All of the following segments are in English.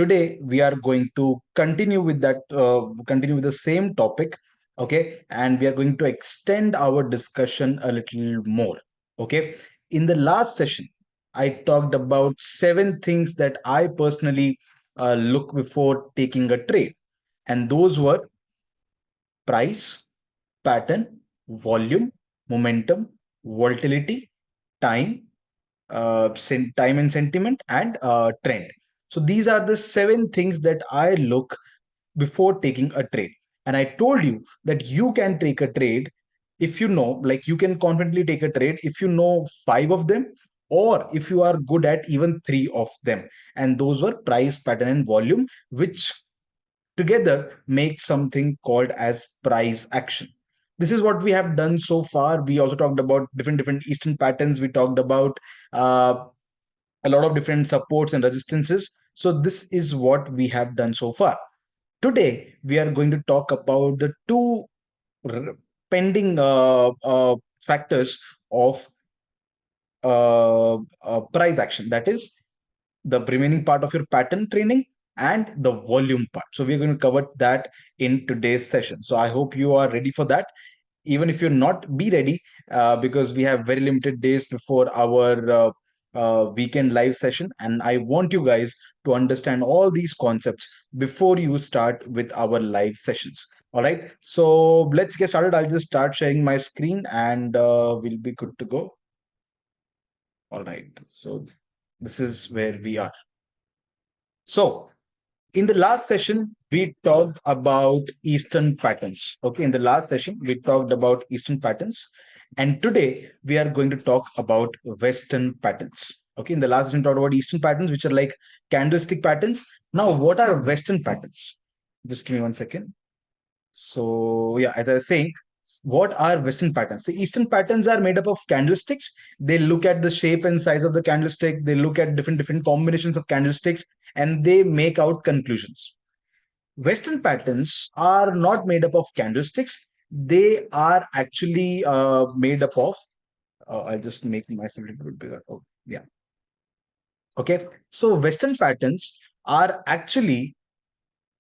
today we are going to continue with the same topic. Okay, and we are going to extend our discussion a little more. Okay, in the last session, I talked about 7 things that I personally look before taking a trade, and those were price, pattern, volume, momentum, volatility, time, time and sentiment, and trend. So these are the 7 things that I look before taking a trade. And I told you that you can take a trade if you know, like you can confidently take a trade if you know 5 of them, or if you are good at even 3 of them. And those were price, pattern, and volume, which together make something called as price action. This is what we have done so far. We also talked about different Eastern patterns. We talked about uh, a lot of different supports and resistances. So this is what we have done so far. Today, we are going to talk about the two pending factors of price action. That is the remaining part of your pattern training and the volume part. So we're going to cover that in today's session. So I hope you are ready for that. Even if you're not, be ready, because we have very limited days before our weekend live session, and I want you guys to understand all these concepts before you start with our live sessions. All right, so let's get started. I'll just start sharing my screen, and we'll be good to go. All right, so this is where we are. So in the last session, we talked about Eastern patterns. Okay, in the last session, we talked about Eastern patterns. And today, we are going to talk about Western patterns. Okay, in the last session, we talked about Eastern patterns, which are like candlestick patterns. Now, what are Western patterns? Just give me 1 second. So, yeah, as I was saying, what are Western patterns? The Eastern patterns are made up of candlesticks. They look at the shape and size of the candlestick. They look at different combinations of candlesticks, and they make out conclusions. Western patterns are not made up of candlesticks. They are actually made up of. I'll just make myself a little bit bigger. Oh, yeah. Okay. So Western patterns are actually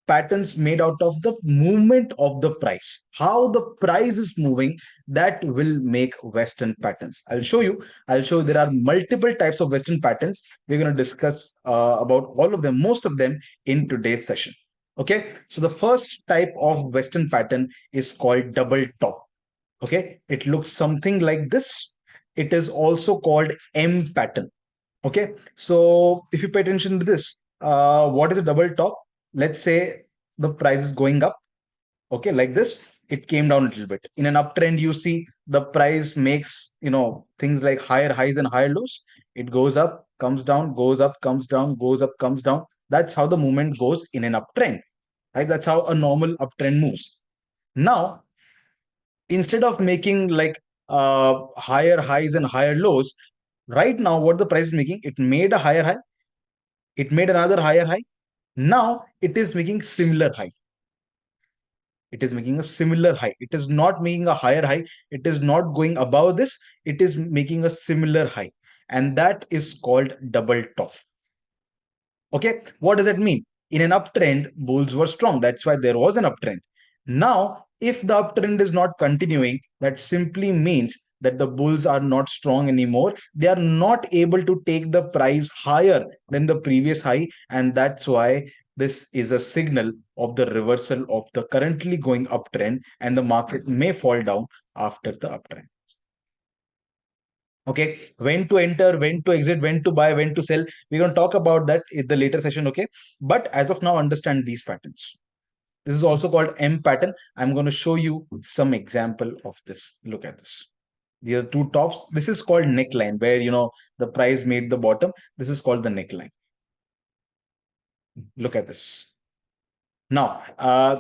patterns made out of the movement of the price. How the price is moving, that will make Western patterns. I'll show you there are multiple types of Western patterns. We're going to discuss about all of them, most of them in today's session. Okay, so the first type of Western pattern is called double top. Okay, it looks something like this. It is also called M pattern. Okay, so if you pay attention to this, what is a double top? Let's say the price is going up. Okay, like this, it came down a little bit. In an uptrend, you see the price makes, things like higher highs and higher lows. It goes up, comes down, goes up, comes down, goes up, comes down. That's how the movement goes in an uptrend, right? That's how a normal uptrend moves. Now, instead of making like higher highs and higher lows, right now, what the price is making, it made a higher high, it made another higher high. Now it is making similar high. It is making a similar high. It is not making a higher high. It is not going above this. It is making a similar high. And that is called double top. Okay. What does that mean? In an uptrend, bulls were strong. That's why there was an uptrend. Now, if the uptrend is not continuing, that simply means that the bulls are not strong anymore. They are not able to take the price higher than the previous high. And that's why this is a signal of the reversal of the currently going uptrend, and the market may fall down after the uptrend. Okay, when to enter, when to exit, when to buy, when to sell. We're going to talk about that in the later session. Okay, but as of now, understand these patterns. This is also called M pattern. I'm going to show you some example of this. Look at this. These are two tops. This is called neckline, where the price made the bottom. This is called the neckline. Look at this. Now,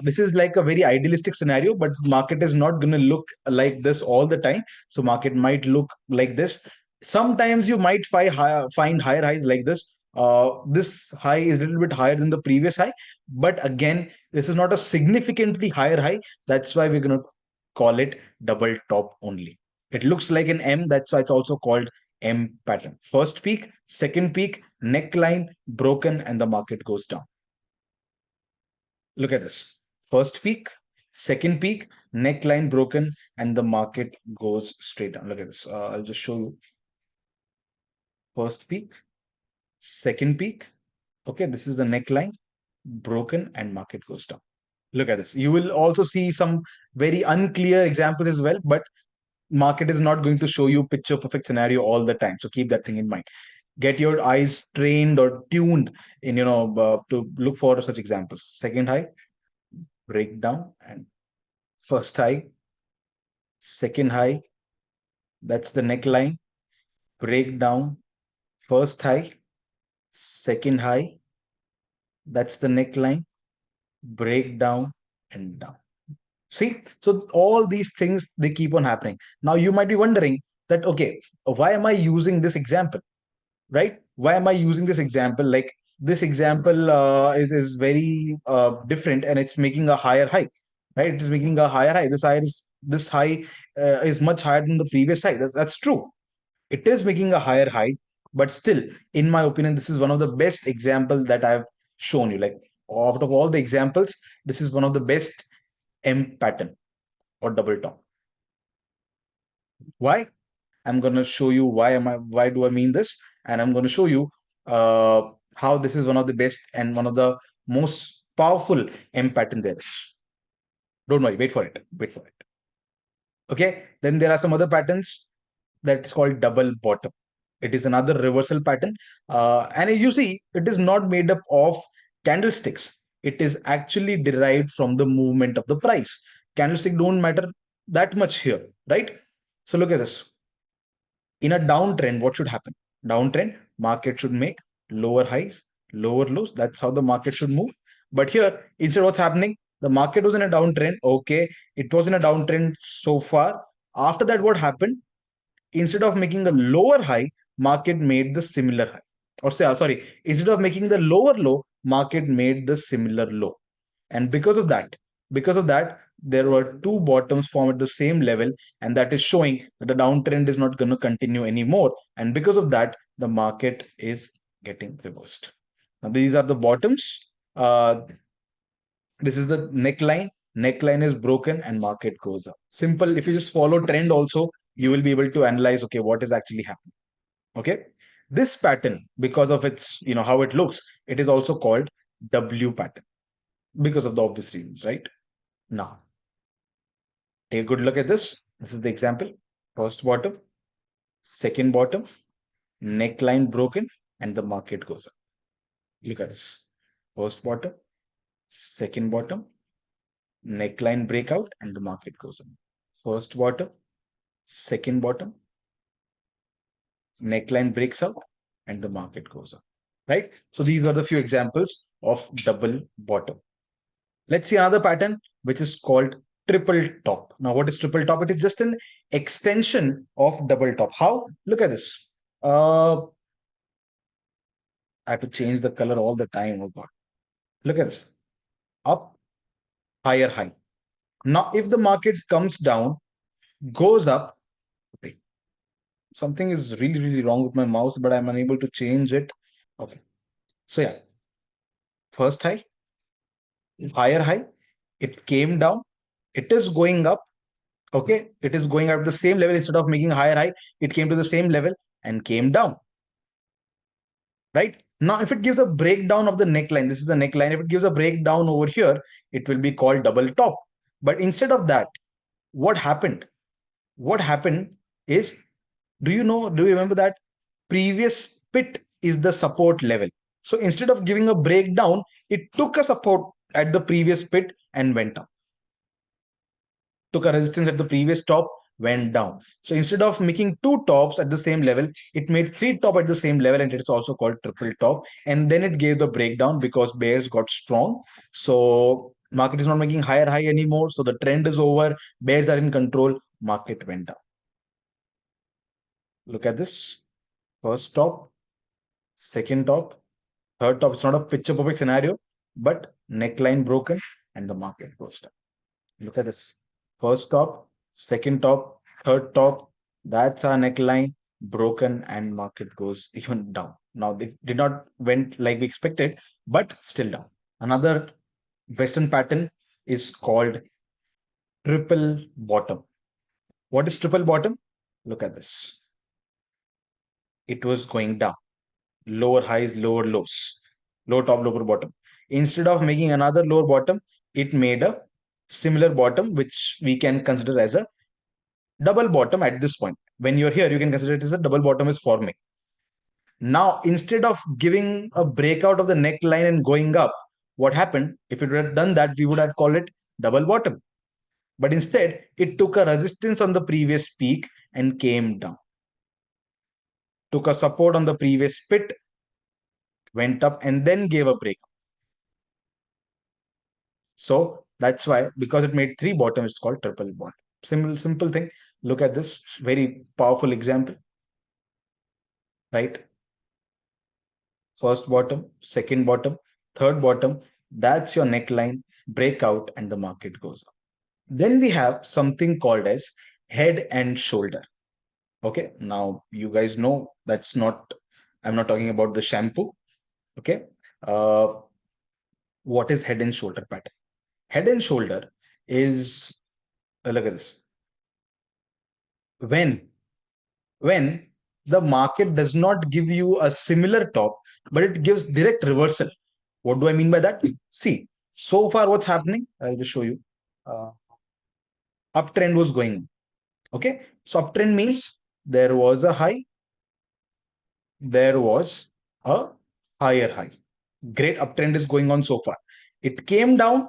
this is like a very idealistic scenario, but market is not going to look like this all the time. So market might look like this. Sometimes you might find higher highs like this. This high is a little bit higher than the previous high, but again, this is not a significantly higher high. That's why we're going to call it double top only. It looks like an M. That's why it's also called M pattern. First peak, second peak, neckline broken, and the market goes down. Look at this. First peak, second peak, neckline broken, and the market goes straight down. Look at this. I'll just show you. First peak, second peak. Okay, this is the neckline, broken, and market goes down. Look at this. You will also see some very unclear examples as well, but market is not going to show you picture perfect scenario all the time. So keep that thing in mind. Get your eyes trained or tuned in, to look for such examples. Second high, breakdown, and first high, second high, that's the neckline, breakdown, first high, second high, that's the neckline, breakdown, and down. See, so all these things, they keep on happening. Now you might be wondering that, okay, why am I using this example? Right? Why am I using this example? Like, this example is very different, and it's making a higher high, right? It is making a higher high. This high is much higher than the previous high. That's true. It is making a higher high, but still, in my opinion, this is one of the best example that I've shown you. Like, out of all the examples, this is one of the best M pattern or double top. Why? I'm going to show you why do I mean this, and I'm going to show you how this is one of the best and one of the most powerful M pattern there. Don't worry, wait for it. Wait for it. Okay. Then there are some other patterns that's called double bottom. It is another reversal pattern, and you see, it is not made up of candlesticks. It is actually derived from the movement of the price. Candlestick don't matter that much here, right? So look at this. In a downtrend, what should happen? Downtrend, market should make lower highs, lower lows. That's how the market should move. But here, instead, what's happening? The market was in a downtrend. Okay, it was in a downtrend so far. After that, what happened? Instead of making a lower high, market made the similar high. Or say, sorry, instead of making the lower low, market made the similar low. And because of that, there were two bottoms formed at the same level, and that is showing that the downtrend is not going to continue anymore. And because of that, the market is getting reversed. Now, these are the bottoms. This is the neckline. Neckline is broken and market goes up. Simple. If you just follow trend also, you will be able to analyze, okay, what is actually happening. Okay. This pattern, because of its, how it looks, it is also called W pattern because of the obvious reasons, right? Now, take a good look at this. This is the example. First bottom, second bottom, neckline broken, and the market goes up. Look at this. First bottom, second bottom, neckline breakout, and the market goes up. First bottom, second bottom, neckline breaks out, and the market goes up. Right? So these are the few examples of double bottom. Let's see another pattern, which is called triple top. Now, what is triple top? It is just an extension of double top. How? Look at this. I have to change the color all the time. Oh God. Look at this. Up, higher high. Now, if the market comes down, goes up, okay. Something is really, really wrong with my mouse, but I'm unable to change it. Okay. So yeah, first high, higher high, it came down, it is going up. Okay, it is going up the same level. Instead of making higher high, it came to the same level and came down. Right? Now, if it gives a breakdown of the neckline, this is the neckline. If it gives a breakdown over here, it will be called double top. But instead of that, what happened? What happened is, do you remember that previous pit is the support level? So instead of giving a breakdown, it took a support at the previous pit and went up. Took a resistance at the previous top, went down. So instead of making two tops at the same level, it made three top at the same level, and it's also called triple top. And then it gave the breakdown because bears got strong. So market is not making higher high anymore. So the trend is over. Bears are in control. Market went down. Look at this. First top, second top, third top. It's not a picture perfect scenario, but neckline broken and the market goes down. Look at this. First top, second top, third top. That's our neckline broken and market goes even down. Now, it did not went like we expected, but still down. Another Western pattern is called triple bottom. What is triple bottom? Look at this. It was going down. Lower highs, lower lows, lower top, lower bottom. Instead of making another lower bottom, it made a similar bottom, which we can consider as a double bottom at this point. When you're here, you can consider it as a double bottom is forming. Now, instead of giving a breakout of the neckline and going up, what happened? If it would have done that, we would have called it double bottom. But instead, it took a resistance on the previous peak and came down. Took a support on the previous pit, went up, and then gave a break. So that's why, because it made three bottoms, it's called triple bottom. Simple thing. Look at this very powerful example, right? First bottom, second bottom, third bottom. That's your neckline, breakout, and the market goes up. Then we have something called as head and shoulder. Okay, now you guys know that's not, I'm not talking about the shampoo. Okay, what is head and shoulder pattern? Head and shoulder is, look at this. When the market does not give you a similar top, but it gives direct reversal. What do I mean by that? See, so far what's happening, I'll just show you. Uptrend was going on. Okay, so uptrend means there was a high, there was a higher high. Great uptrend is going on so far. It came down,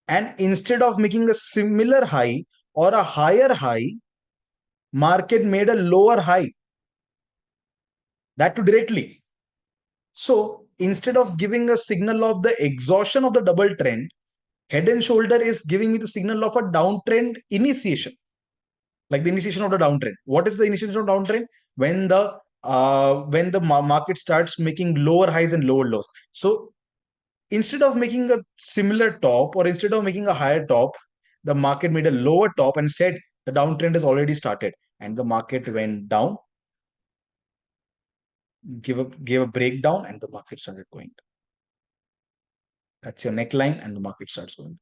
and instead of making a similar high or a higher high, market made a lower high. That too directly. So instead of giving a signal of the exhaustion of the double trend, head and shoulder is giving me the signal of a downtrend initiation, like the initiation of the downtrend. What is the initiation of downtrend? When the market starts making lower highs and lower lows. So instead of making a similar top, or instead of making a higher top, the market made a lower top and said the downtrend has already started, and the market went down, gave a breakdown, and the market started going down. That's your neckline, and the market starts going down.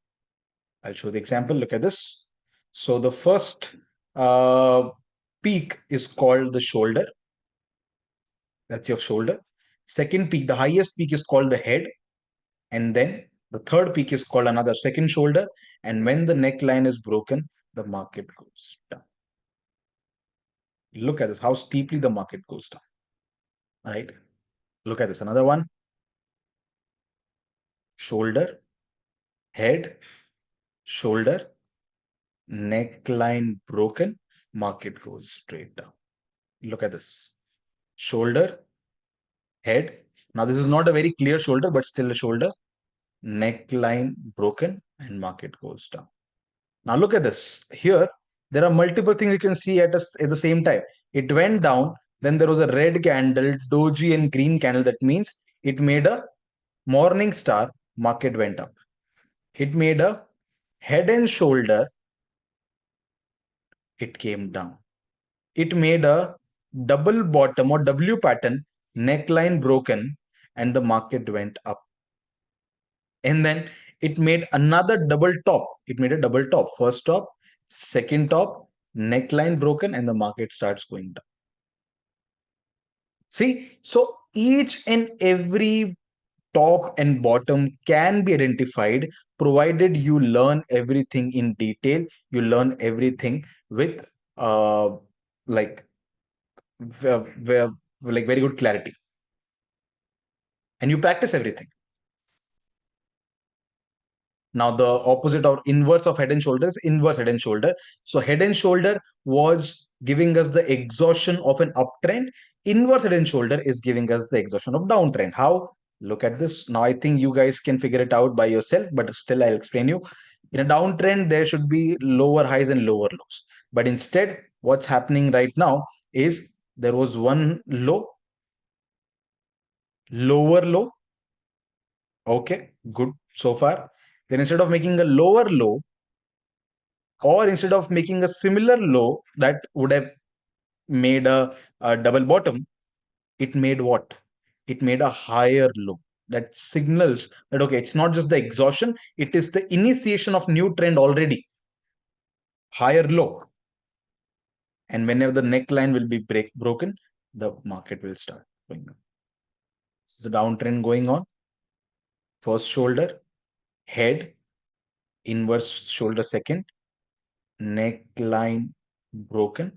I'll show the example. Look at this. So the first peak is called the shoulder. That's your shoulder. Second peak, the highest peak, is called the head. And then the third peak is called another second shoulder. And when the neckline is broken, the market goes down. Look at this, how steeply the market goes down. Right? Look at this. Another one. Shoulder, head, shoulder, neckline broken, market goes straight down. Look at this. Shoulder, head. Now this is not a very clear shoulder, but still a shoulder. Neckline broken, and market goes down. Now look at this. Here, there are multiple things you can see at the same time. It went down, then there was a red candle, doji, and green candle. That means it made a morning star, market went up. It made a head and shoulder, it came down. It made a double bottom or W pattern, neckline broken, and the market went up. And then it made another double top. It made a double top. First top, second top, neckline broken, and the market starts going down. See, so each and every top and bottom can be identified, provided you learn everything in detail. You learn everything with like very good clarity, and you practice everything. Now the opposite or inverse of head and shoulder is inverse head and shoulder. So head and shoulder was giving us the exhaustion of an uptrend. Inverse head and shoulder is giving us the exhaustion of downtrend. How? Look at this. Now I think you guys can figure it out by yourself, but still I'll explain you. In a downtrend, there should be lower highs and lower lows. But instead, what's happening right now is there was one low, lower low. Okay, good so far. Then instead of making a lower low, or instead of making a similar low that would have made a double bottom, it made what? It made a higher low. that signals that, okay, it's not just the exhaustion, it is the initiation of new trend already, higher low. And whenever the neckline will be broken, the market will start going up. This is a downtrend going on. First shoulder, head, inverse shoulder second, neckline broken,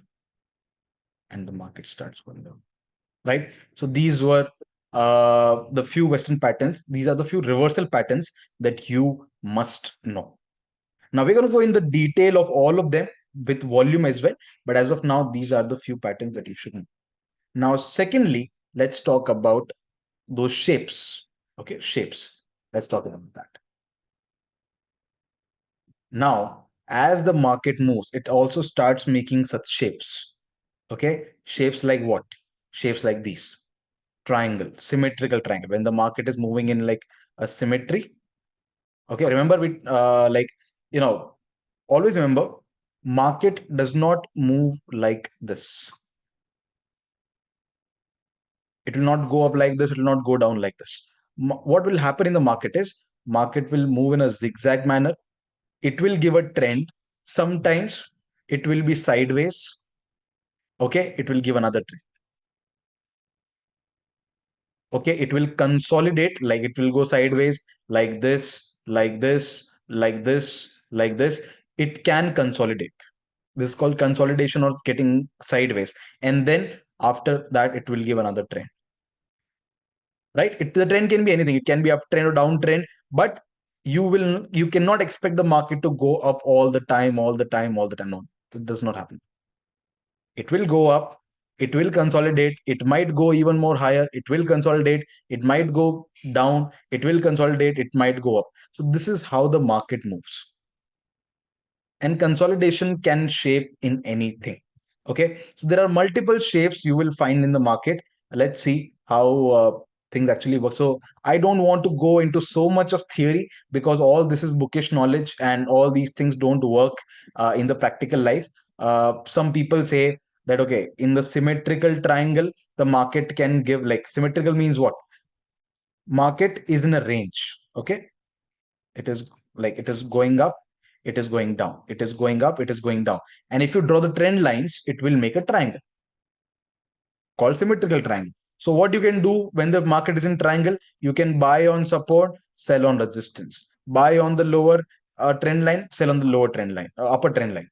and the market starts going down. Right? So these were the few Western patterns. These are the few reversal patterns that you must know. Now we're going to go in the detail of all of them with volume as well. But as of now, these are the few patterns that you should know. Now, secondly, let's talk about those shapes. Okay, shapes. Let's talk about that. Now, as the market moves, it also starts making such shapes. Okay, shapes like what? Shapes like these. Triangle, symmetrical triangle. When the market is moving in like a symmetry. Okay, remember we always remember, market does not move like this. It will not go up like this. It will not go down like this. What will happen in the market is market will move in a zigzag manner. It will give a trend. Sometimes it will be sideways. Okay, it will give another trend. Okay, it will consolidate, like it will go sideways like this, like this, like this, like this. It can consolidate. This is called consolidation or getting sideways. And then after that, it will give another trend. Right? The trend can be anything. It can be uptrend or downtrend, but you cannot expect the market to go up all the time, all the time, all the time. No, it does not happen. It will go up, it will consolidate, it might go even more higher, it will consolidate, it might go down, it will consolidate, it might go up. So this is how the market moves. And consolidation can shape in anything. Okay, so there are multiple shapes you will find in the market. Let's see how things actually work. So I don't want to go into so much of theory because all this is bookish knowledge and all these things don't work in the practical life. Some people say that, okay, in the symmetrical triangle, the market can give, like, symmetrical means what? Market is in a range. Okay, it is like it is going up, it is going down, it is going up, it is going down. And if you draw the trend lines, it will make a triangle called symmetrical triangle. So what you can do when the market is in triangle, you can buy on support, sell on resistance, buy on the lower trend line, sell on the lower trend line, upper trend line.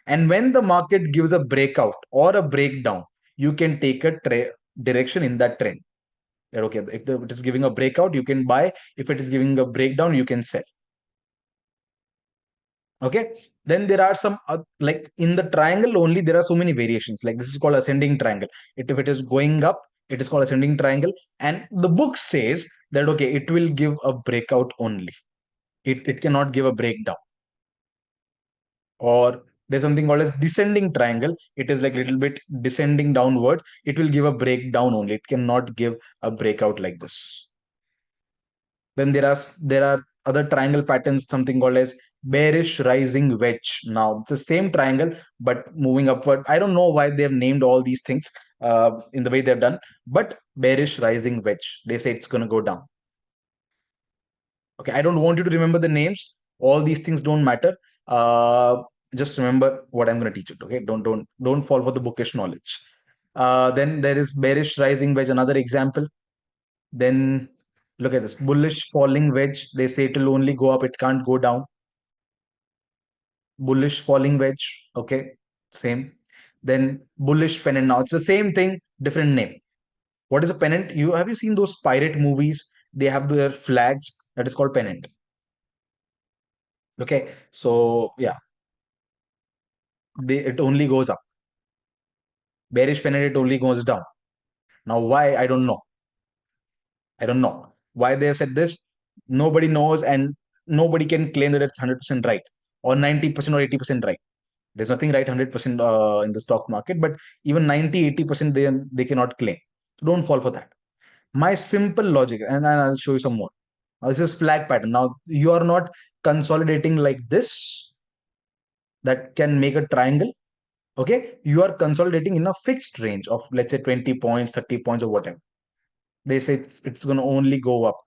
And when the market gives a breakout or a breakdown, you can take a direction in that trend. Okay, if it is giving a breakout, you can buy. If it is giving a breakdown, you can sell. Okay, then there are some like in the triangle only, there are so many variations. Like this is called ascending triangle. If it is going up, it is called ascending triangle. And the book says that, okay, it will give a breakout only. It cannot give a breakdown. Or there's something called as descending triangle. It is like a little bit descending downwards. It will give a breakdown only. It cannot give a breakout like this. Then there are other triangle patterns, something called as bearish rising wedge. Now it's the same triangle but moving upward. I don't know why they have named all these things in the way they've done, but bearish rising wedge. They say it's going to go down. Okay, I don't want you to remember the names. All these things don't matter. Just remember what I'm going to teach you. Okay, don't fall for the bookish knowledge. Then there is bearish rising wedge, another example. Then look at this bullish falling wedge. They say it will only go up, it can't go down. Bullish falling wedge. Okay, same. Then bullish pennant. Now it's the same thing, different name. What is a pennant? Have you seen those pirate movies? They have their flags. That is called pennant. Okay, so yeah, it only goes up. Bearish pennant, it only goes down. Now why? I don't know. I don't know why they have said this. Nobody knows, and nobody can claim that it's 100% right or 90% or 80% right. There's nothing right 100% in the stock market, but even 90-80% they cannot claim. So don't fall for that. My simple logic, and I'll show you some more. Now, this is flag pattern. Now you are not consolidating like this that can make a triangle. Okay, you are consolidating in a fixed range of, let's say, 20 points, 30 points, or whatever. They say it's going to only go up.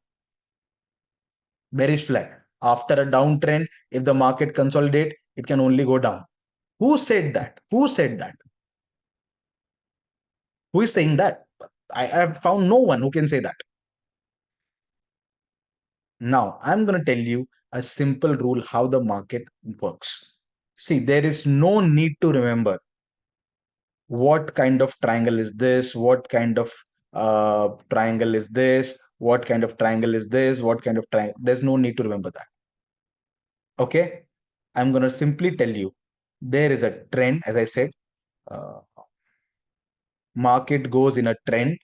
Bearish flag. After a downtrend, if the market consolidate, it can only go down. Who said that? Who said that? Who is saying that? I have found no one who can say that. Now, I'm going to tell you a simple rule how the market works. See, there is no need to remember what kind of triangle is this, what kind of triangle is this, what kind of triangle is this, what kind of triangle. There's no need to remember that. Okay? I'm going to simply tell you there is a trend, as I said, uh, market goes in a trend,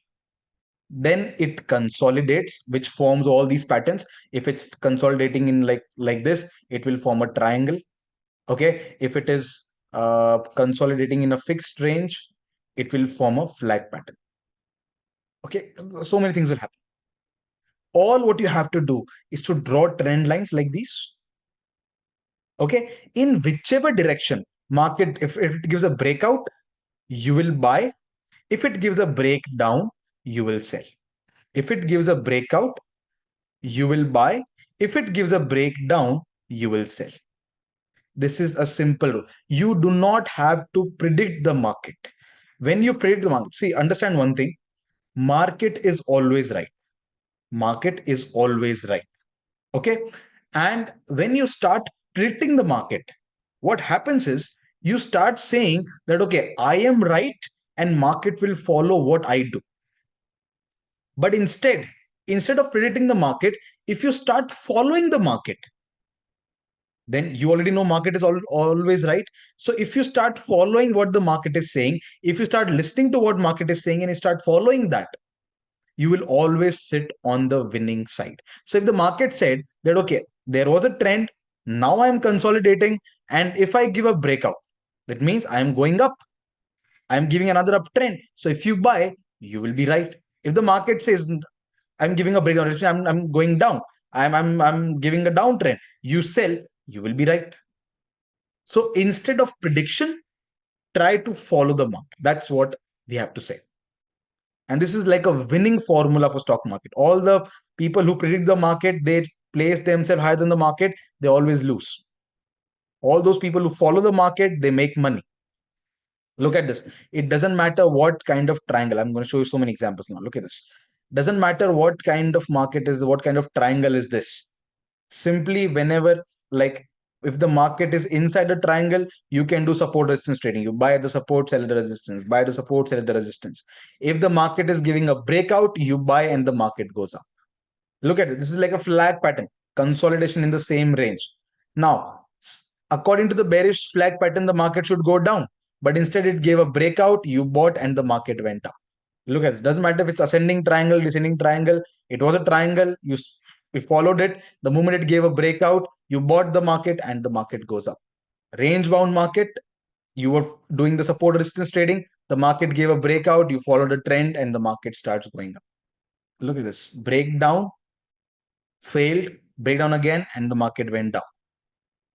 then it consolidates, which forms all these patterns. If it's consolidating in like this, it will form a triangle. Okay, if it is consolidating in a fixed range, it will form a flag pattern. Okay, so many things will happen. All what you have to do is to draw trend lines like these. Okay, in whichever direction market, if it gives a breakout, you will buy. If it gives a breakdown, you will sell. If it gives a breakout, you will buy. If it gives a breakdown, you will sell. This is a simple rule. You do not have to predict the market. When you predict the market, see, understand one thing, market is always right. Market is always right. Okay. And when you start predicting the market, what happens is you start saying that, okay, I am right and market will follow what I do. But instead of predicting the market, if you start following the market, then you already know market is always right. So if you start following what the market is saying, if you start listening to what market is saying and you start following that, you will always sit on the winning side. So if the market said that, okay, there was a trend, now I am consolidating, and if I give a breakout, that means I am going up, I am giving another uptrend. So if you buy, you will be right. If the market says I'm giving a breakdown, I'm going down, I'm giving a downtrend, you sell, you will be right. So instead of prediction, try to follow the market. That's what we have to say. And this is like a winning formula for stock market. All the people who predict the market, they place themselves higher than the market, they always lose. All those people who follow the market, they make money. Look at this. It doesn't matter what kind of triangle. I'm going to show you so many examples now. Look at this. Doesn't matter what kind of market is, what kind of triangle is this. Simply whenever, like, if the market is inside a triangle, you can do support resistance trading. You buy at the support, sell at the resistance, buy the support, sell at the resistance. If the market is giving a breakout, you buy and the market goes up. Look at it. This is like a flag pattern, consolidation in the same range. Now, according to the bearish flag pattern, the market should go down, but instead it gave a breakout, you bought and the market went up. Look at this. Doesn't matter if it's ascending triangle, descending triangle. It was a triangle. You followed it. The moment it gave a breakout, you bought the market and the market goes up. Range bound market, you were doing the support resistance trading. The market gave a breakout. You followed a trend and the market starts going up. Look at this. Breakdown, failed, breakdown again, and the market went down.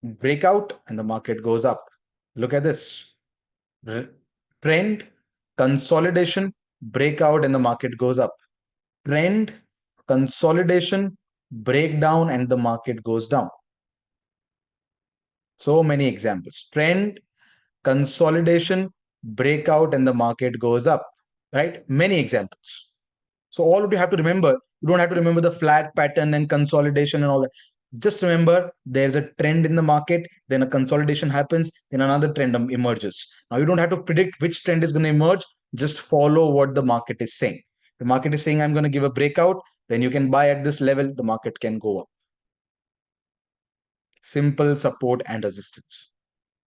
Breakout and the market goes up. Look at this. Trend, consolidation, breakout, and the market goes up. Trend, consolidation, breakdown, and the market goes down. So many examples. Trend, consolidation, breakout, and the market goes up. Right? Many examples. So all you have to remember, you don't have to remember the flag pattern and consolidation and all that. Just remember there's a trend in the market, then a consolidation happens, then another trend emerges. Now you don't have to predict which trend is going to emerge. Just follow what the market is saying. The market is saying I'm going to give a breakout, then you can buy at this level, the market can go up. Simple support and resistance.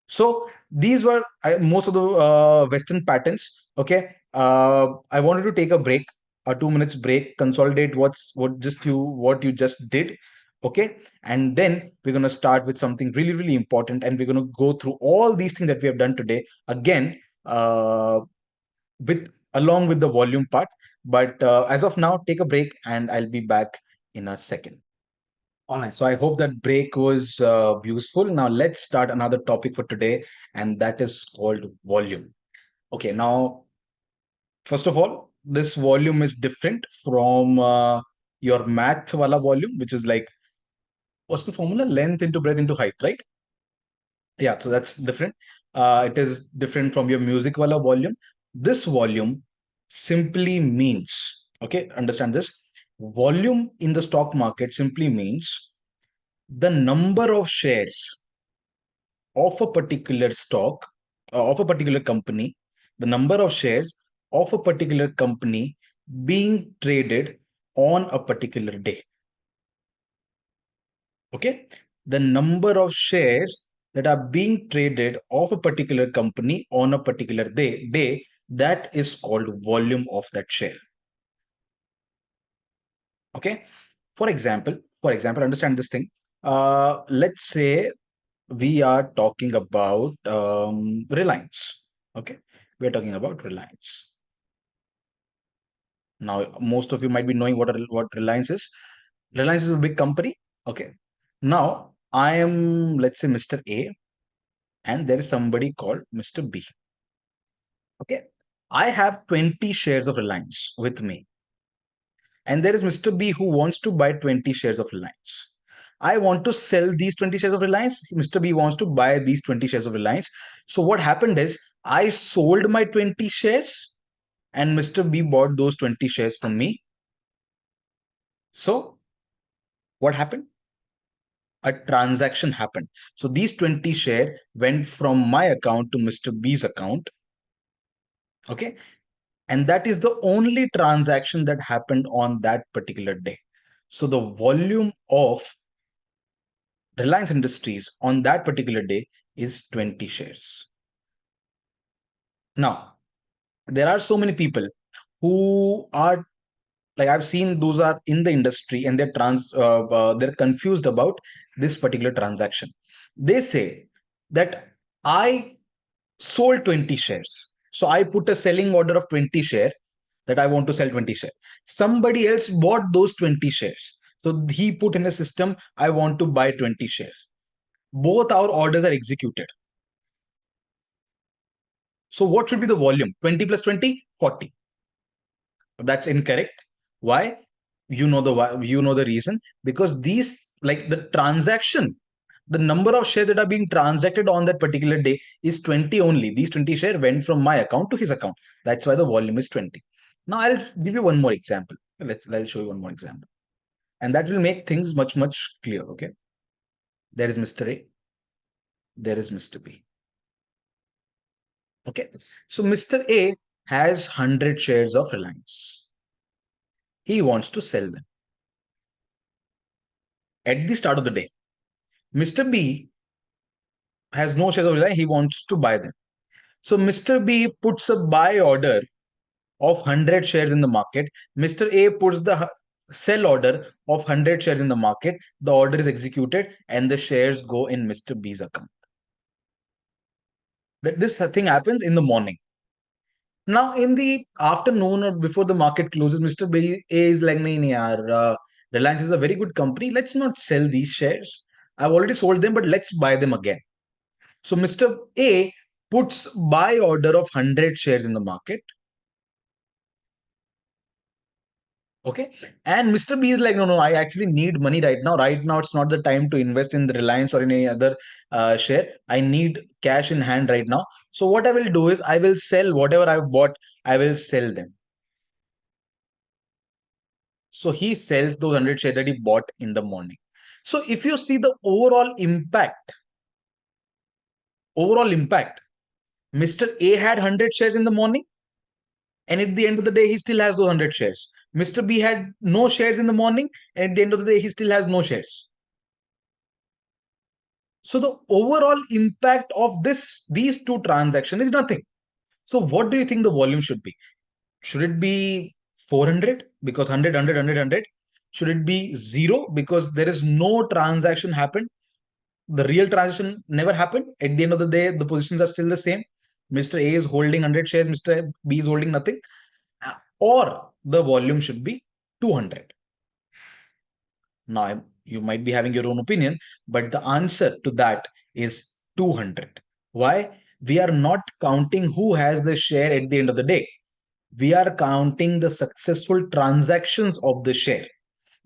So these were most of the Western patterns. Okay, I wanted to take a break, a 2 minutes break, consolidate what you just did. Okay, and then we're going to start with something really really important, and we're going to go through all these things that we have done today again, with along with the volume part. But as of now, take a break, and I'll be back in a second. All right. So I hope that break was useful. Now let's start another topic for today, and that is called volume. Okay. Now, first of all, this volume is different from your math wala volume, which is like What's the formula? Length into breadth into height, right? Yeah, so that's different. It is different from your music wala volume. This volume simply means, okay, understand this. Volume in the stock market simply means the number of shares of a particular stock, of a particular company, the number of shares of a particular company being traded on a particular day. Okay, the number of shares that are being traded of a particular company on a particular day, that is called volume of that share. Okay, for example, understand this thing. Let's say we are talking about Reliance. Okay, we're talking about Reliance. Now, most of you might be knowing what Reliance is. Reliance is a big company. Okay, now I am, let's say, Mr. A, and there is somebody called Mr. B. Okay, I have 20 shares of Reliance with me, and there is Mr. B who wants to buy 20 shares of Reliance. I want to sell these 20 shares of Reliance. Mr. B wants to buy these 20 shares of Reliance. So what happened is I sold my 20 shares and Mr. B bought those 20 shares from me. So what happened? A transaction happened. So these 20 share went from my account to Mr. B's account. Okay. And that is the only transaction that happened on that particular day. So the volume of Reliance Industries on that particular day is 20 shares. Now, there are so many people who are, like, I've seen those are in the industry and they're confused about this particular transaction. They say that I sold 20 shares. So I put a selling order of 20 share that I want to sell 20 shares. Somebody else bought those 20 shares. So he put in a system, I want to buy 20 shares. Both our orders are executed. So what should be the volume? 20 plus 20, 40. That's incorrect. Why? You know the reason, because these, like, the transaction, the number of shares that are being transacted on that particular day is 20 only. These 20 shares went from my account to his account. That's why the volume is 20. Now I'll give you one more example. I'll show you one more example. And that will make things much, much clear. Okay. There is Mr. A. There is Mr. B. Okay. So Mr. A has 100 shares of Reliance. He wants to sell them. At the start of the day, Mr. B has no shares of Reliance. He wants to buy them. So Mr. B puts a buy order of 100 shares in the market. Mr. A puts the sell order of 100 shares in the market. The order is executed and the shares go in Mr. B's account. This thing happens in the morning. Now, in the afternoon or before the market closes, Mr. B is like, nahi, nahi, yaar, Reliance is a very good company. Let's not sell these shares. I've already sold them, but let's buy them again. So Mr. A puts buy order of 100 shares in the market. Okay. And Mr. B is like, no, I actually need money right now. Right now, it's not the time to invest in the Reliance or in any other share. I need cash in hand right now. So what I will do is I will sell whatever I've bought. I will sell them. So he sells those 100 shares that he bought in the morning. So if you see the overall impact, Mr. A had 100 shares in the morning. And at the end of the day, he still has those 100 shares. Mr. B had no shares in the morning. And at the end of the day, he still has no shares. So the overall impact of these two transactions is nothing. So what do you think the volume should be? Should it be 400 because 100, 100, 100, 100? Should it be 0 because there is no transaction happened? The real transaction never happened. At the end of the day, the positions are still the same. Mr. A is holding 100 shares, Mr. B is holding nothing. Or the volume should be 200. Now, you might be having your own opinion, but the answer to that is 200. Why? We are not counting who has the share at the end of the day. We are counting the successful transactions of the share.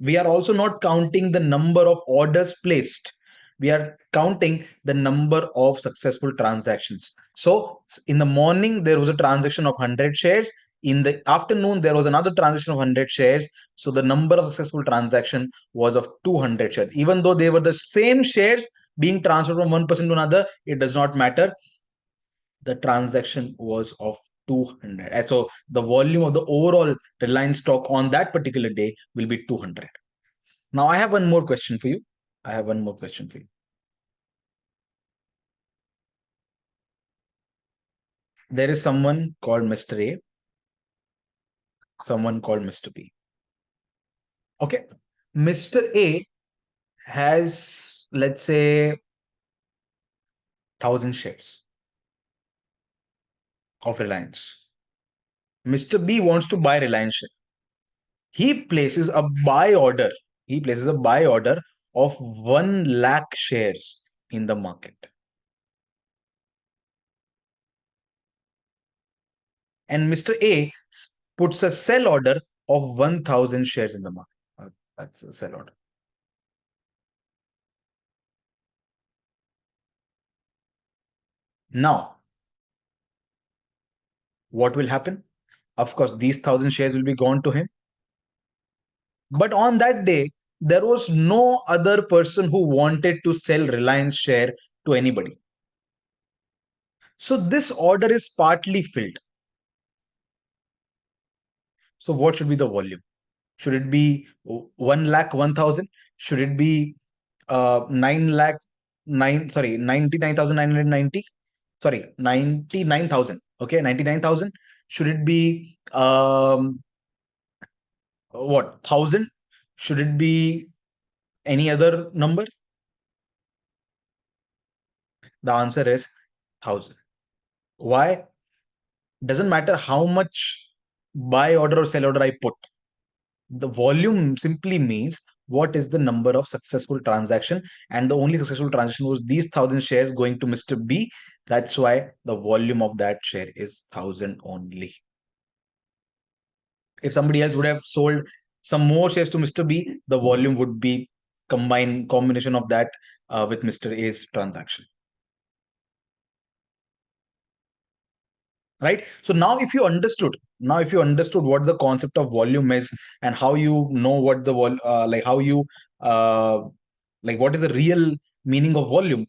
We are also not counting the number of orders placed. We are counting the number of successful transactions. So in the morning, there was a transaction of 100 shares. In the afternoon, there was another transaction of 100 shares. So the number of successful transaction was of 200 shares. Even though they were the same shares being transferred from one person to another, it does not matter. The transaction was of 200. And so the volume of the overall Reliance stock on that particular day will be 200. Now I have one more question for you. I have one more question for you. There is someone called Mr. A, someone called Mr. B. Okay. Mr. A has, let's say, 1,000 shares of Reliance. Mr. B wants to buy Reliance share. He places a buy order. He places a buy order of 1 lakh shares in the market. And Mr. A puts a sell order of 1,000 shares in the market. That's a sell order. Now, what will happen? Of course, these 1,000 shares will be gone to him. But on that day, there was no other person who wanted to sell Reliance share to anybody. So this order is partly filled. So what should be the volume? Should it be 1 lakh 1,000? Should it be 9 lakh 99,990? Sorry, 99,000. Okay, 99,000. Should it be what, 1,000? Should it be any other number? The answer is 1,000. Why? Doesn't matter how much buy order or sell order I put. The volume simply means what is the number of successful transaction, and the only successful transaction was these 1,000 shares going to Mr. B. That's why the volume of that share is 1,000 only. If somebody else would have sold some more shares to Mr. B, the volume would be combination of that with Mr. A's transaction. Right? So now if you understood what the concept of volume is, and how you know what the like how you like what is the real meaning of volume.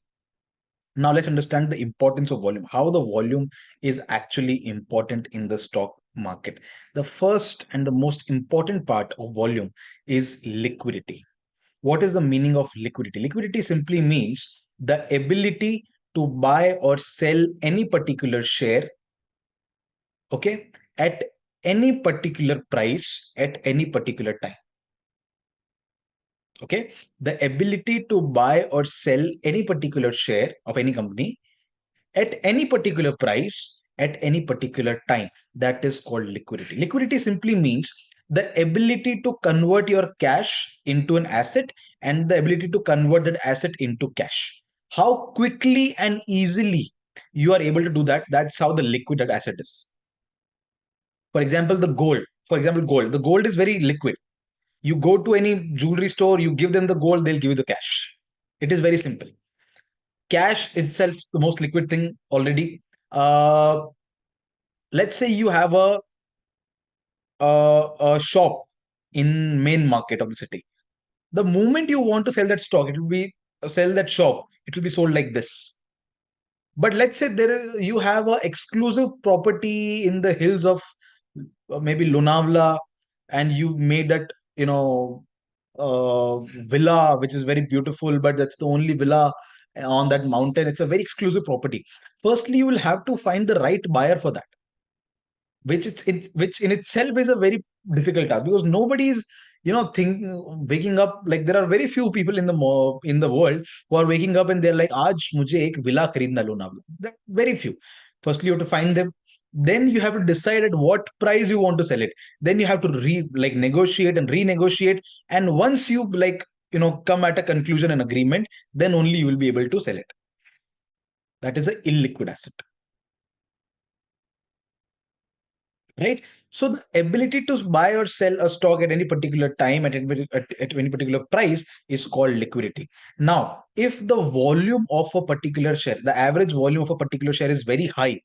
Now let's understand the importance of volume, how the volume is actually important in the stock market. The first and the most important part of volume is liquidity. What is the meaning of liquidity? Liquidity simply means the ability to buy or sell any particular share, okay, at any particular price at any particular time. Okay, the ability to buy or sell any particular share of any company at any particular price at any particular time. That is called liquidity. Liquidity simply means the ability to convert your cash into an asset and the ability to convert that asset into cash. How quickly and easily you are able to do that, that's how the liquid that asset is. For example, gold. The gold is very liquid. You go to any jewelry store, you give them the gold, they'll give you the cash. It is very simple. Cash itself, the most liquid thing already. Let's say you have a shop in main market of the city. The moment you want to sell that stock, it will be sell that shop. It will be sold like this. But let's say you have a exclusive property in the hills of maybe Lonavala, and you made that villa which is very beautiful, but that's the only villa on that mountain. It's a very exclusive property. Firstly, you will have to find the right buyer for that, which in itself is a very difficult task, because nobody is waking up. Like, there are very few people in the world who are waking up and they're like, "Aaj mujhe ek villa kharidna Lonavala." Very few. Firstly, you have to find them. Then you have to decide at what price you want to sell it. Then you have to negotiate and renegotiate. And once you come at a conclusion and agreement, then only you will be able to sell it. That is an illiquid asset. right? So the ability to buy or sell a stock at any particular time at any particular price is called liquidity. Now, if the volume of a particular share, the average volume of a particular share is very high,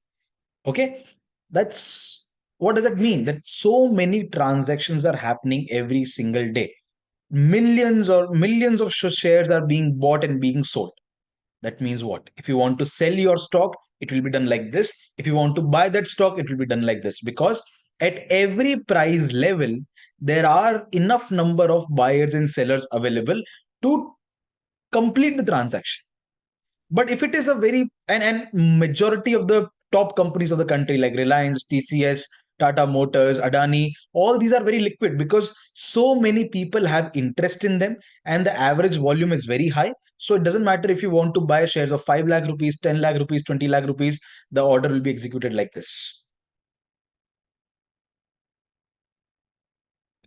okay, that's what does that mean? That so many transactions are happening every single day. Millions of shares are being bought and being sold. That means what? If you want to sell your stock, it will be done like this. If you want to buy that stock, it will be done like this. Because at every price level, there are enough number of buyers and sellers available to complete the transaction. But if it is a very and majority of the top companies of the country like Reliance, TCS, Tata Motors, Adani, all these are very liquid because so many people have interest in them and the average volume is very high. So it doesn't matter if you want to buy shares of 5 lakh rupees, 10 lakh rupees, 20 lakh rupees, the order will be executed like this.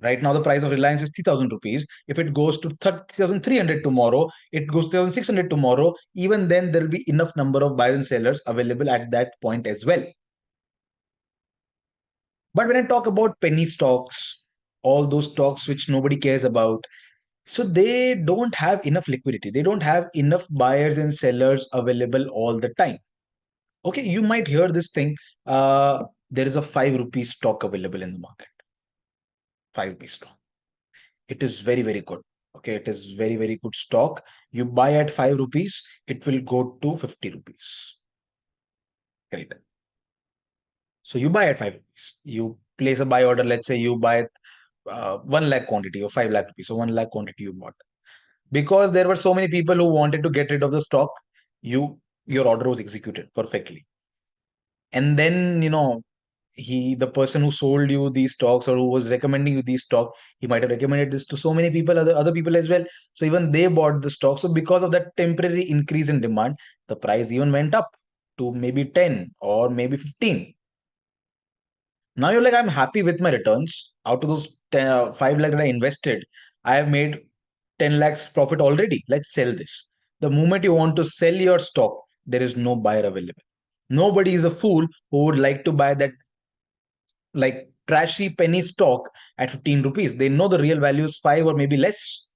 Right now, the price of Reliance is 3,000 rupees. If it goes to 3,300 tomorrow, it goes to 3,600 tomorrow. Even then, there will be enough number of buyers and sellers available at that point as well. But when I talk about penny stocks, all those stocks which nobody cares about, so they don't have enough liquidity. They don't have enough buyers and sellers available all the time. Okay, you might hear this thing. There is a 5 rupee stock available in the market. 5 rupee stock. It is very, very good. Okay, it is very, very good stock. You buy at 5 rupees, it will go to 50 rupees. Great. So you buy at 5 rupees. You place a buy order. Let's say you buy 1 lakh quantity or 5 lakh rupees. So 1 lakh quantity you bought. Because there were so many people who wanted to get rid of the stock, your order was executed perfectly. And then, the person who sold you these stocks or who was recommending you these stock, he might have recommended this to so many people, other people as well. So even they bought the stock. So because of that temporary increase in demand, the price even went up to maybe 10 or maybe 15. Now you're like, I'm happy with my returns. Out of those 5 lakh that I invested, I have made 10 lakhs profit already. Let's sell this. The moment you want to sell your stock, there is no buyer available. Nobody is a fool who would like to buy that like trashy penny stock at 15 rupees. They know the real value is 5 or maybe less.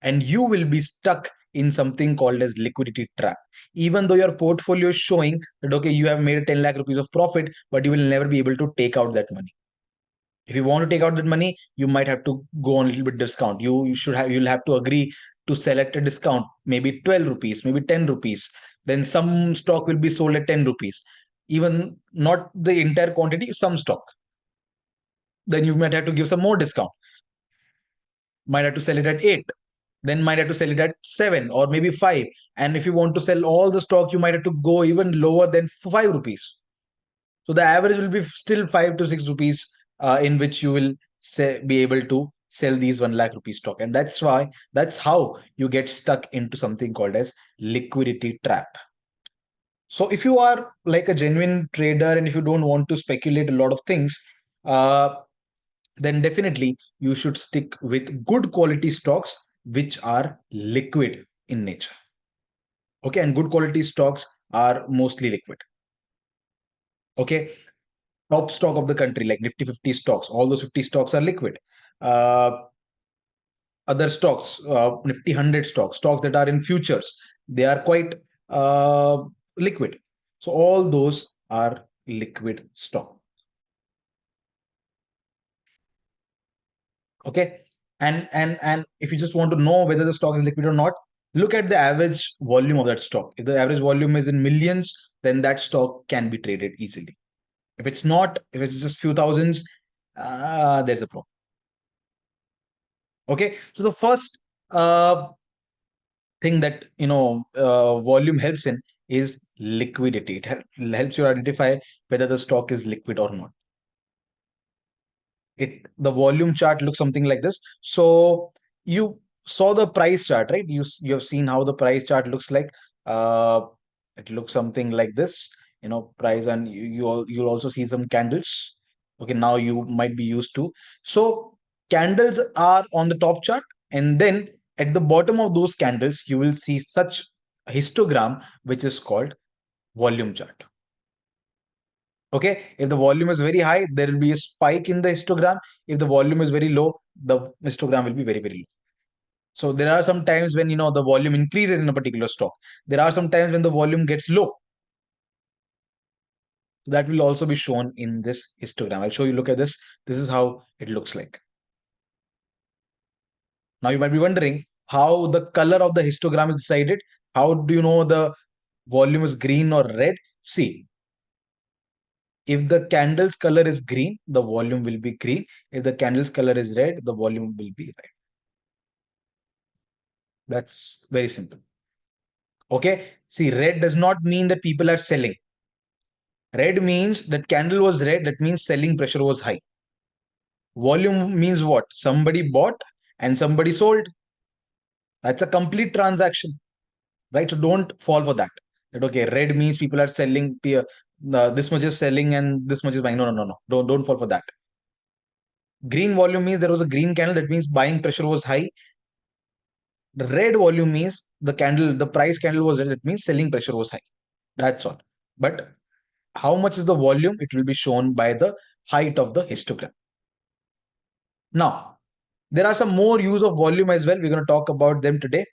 And you will be stuck in something called as liquidity trap. Even though your portfolio is showing that, okay, you have made 10 lakh rupees of profit, but you will never be able to take out that money. If you want to take out that money, you might have to go on a little bit discount. You'll have to agree to sell at a discount, maybe 12 rupees, maybe 10 rupees. Then some stock will be sold at 10 rupees. Even not the entire quantity, some stock. Then you might have to give some more discount. Might have to sell it at 8. Then might have to sell it at 7 or maybe 5. And if you want to sell all the stock, you might have to go even lower than 5 rupees. So the average will be still 5 to 6 rupees, in which you will be able to sell these 1 lakh rupee stock. And that's how you get stuck into something called as liquidity trap. So if you are like a genuine trader and if you don't want to speculate a lot of things, uh, then definitely you should stick with good quality stocks which are liquid in nature. Okay, and good quality stocks are mostly liquid. Okay, top stock of the country, like Nifty 50 stocks, all those 50 stocks are liquid. Uh, Other stocks, Nifty 100 stocks that are in futures, they are quite liquid. So all those are liquid stock. Okay. And if you just want to know whether the stock is liquid or not, look at the average volume of that stock. If the average volume is in millions, then that stock can be traded easily. If it's not, if it's just few thousands, there's a problem. Okay, so the first thing that volume helps in is liquidity. It helps you identify whether the stock is liquid or not. The volume chart looks something like this. So you saw the price chart, right? You have seen how the price chart looks like. Uh, it looks something like this. Price, and you'll also see some candles. Okay, now you might be used to. So candles are on the top chart, and then at the bottom of those candles, you will see such a histogram, which is called volume chart. Okay, if the volume is very high, there will be a spike in the histogram. If the volume is very low, the histogram will be very, very low. So there are some times when the volume increases in a particular stock. There are some times when the volume gets low. So that will also be shown in this histogram. I'll show you. Look at this. This is how it looks like. Now you might be wondering how the color of the histogram is decided. How do you know the volume is green or red? See, if the candle's color is green, the volume will be green. If the candle's color is red, the volume will be red. That's very simple. Okay. See, red does not mean that people are selling. Red means that candle was red. That means selling pressure was high. Volume means what? Somebody bought and somebody sold. That's a complete transaction, right? So don't fall for that. That okay, red means people are selling. This much is selling and this much is buying. No, no, no, no. Don't fall for that. Green volume means there was a green candle. That means buying pressure was high. The red volume means the price candle was red. That means selling pressure was high. That's all. But how much is the volume? It will be shown by the height of the histogram. Now, there are some more use of volume as well. We're going to talk about them today.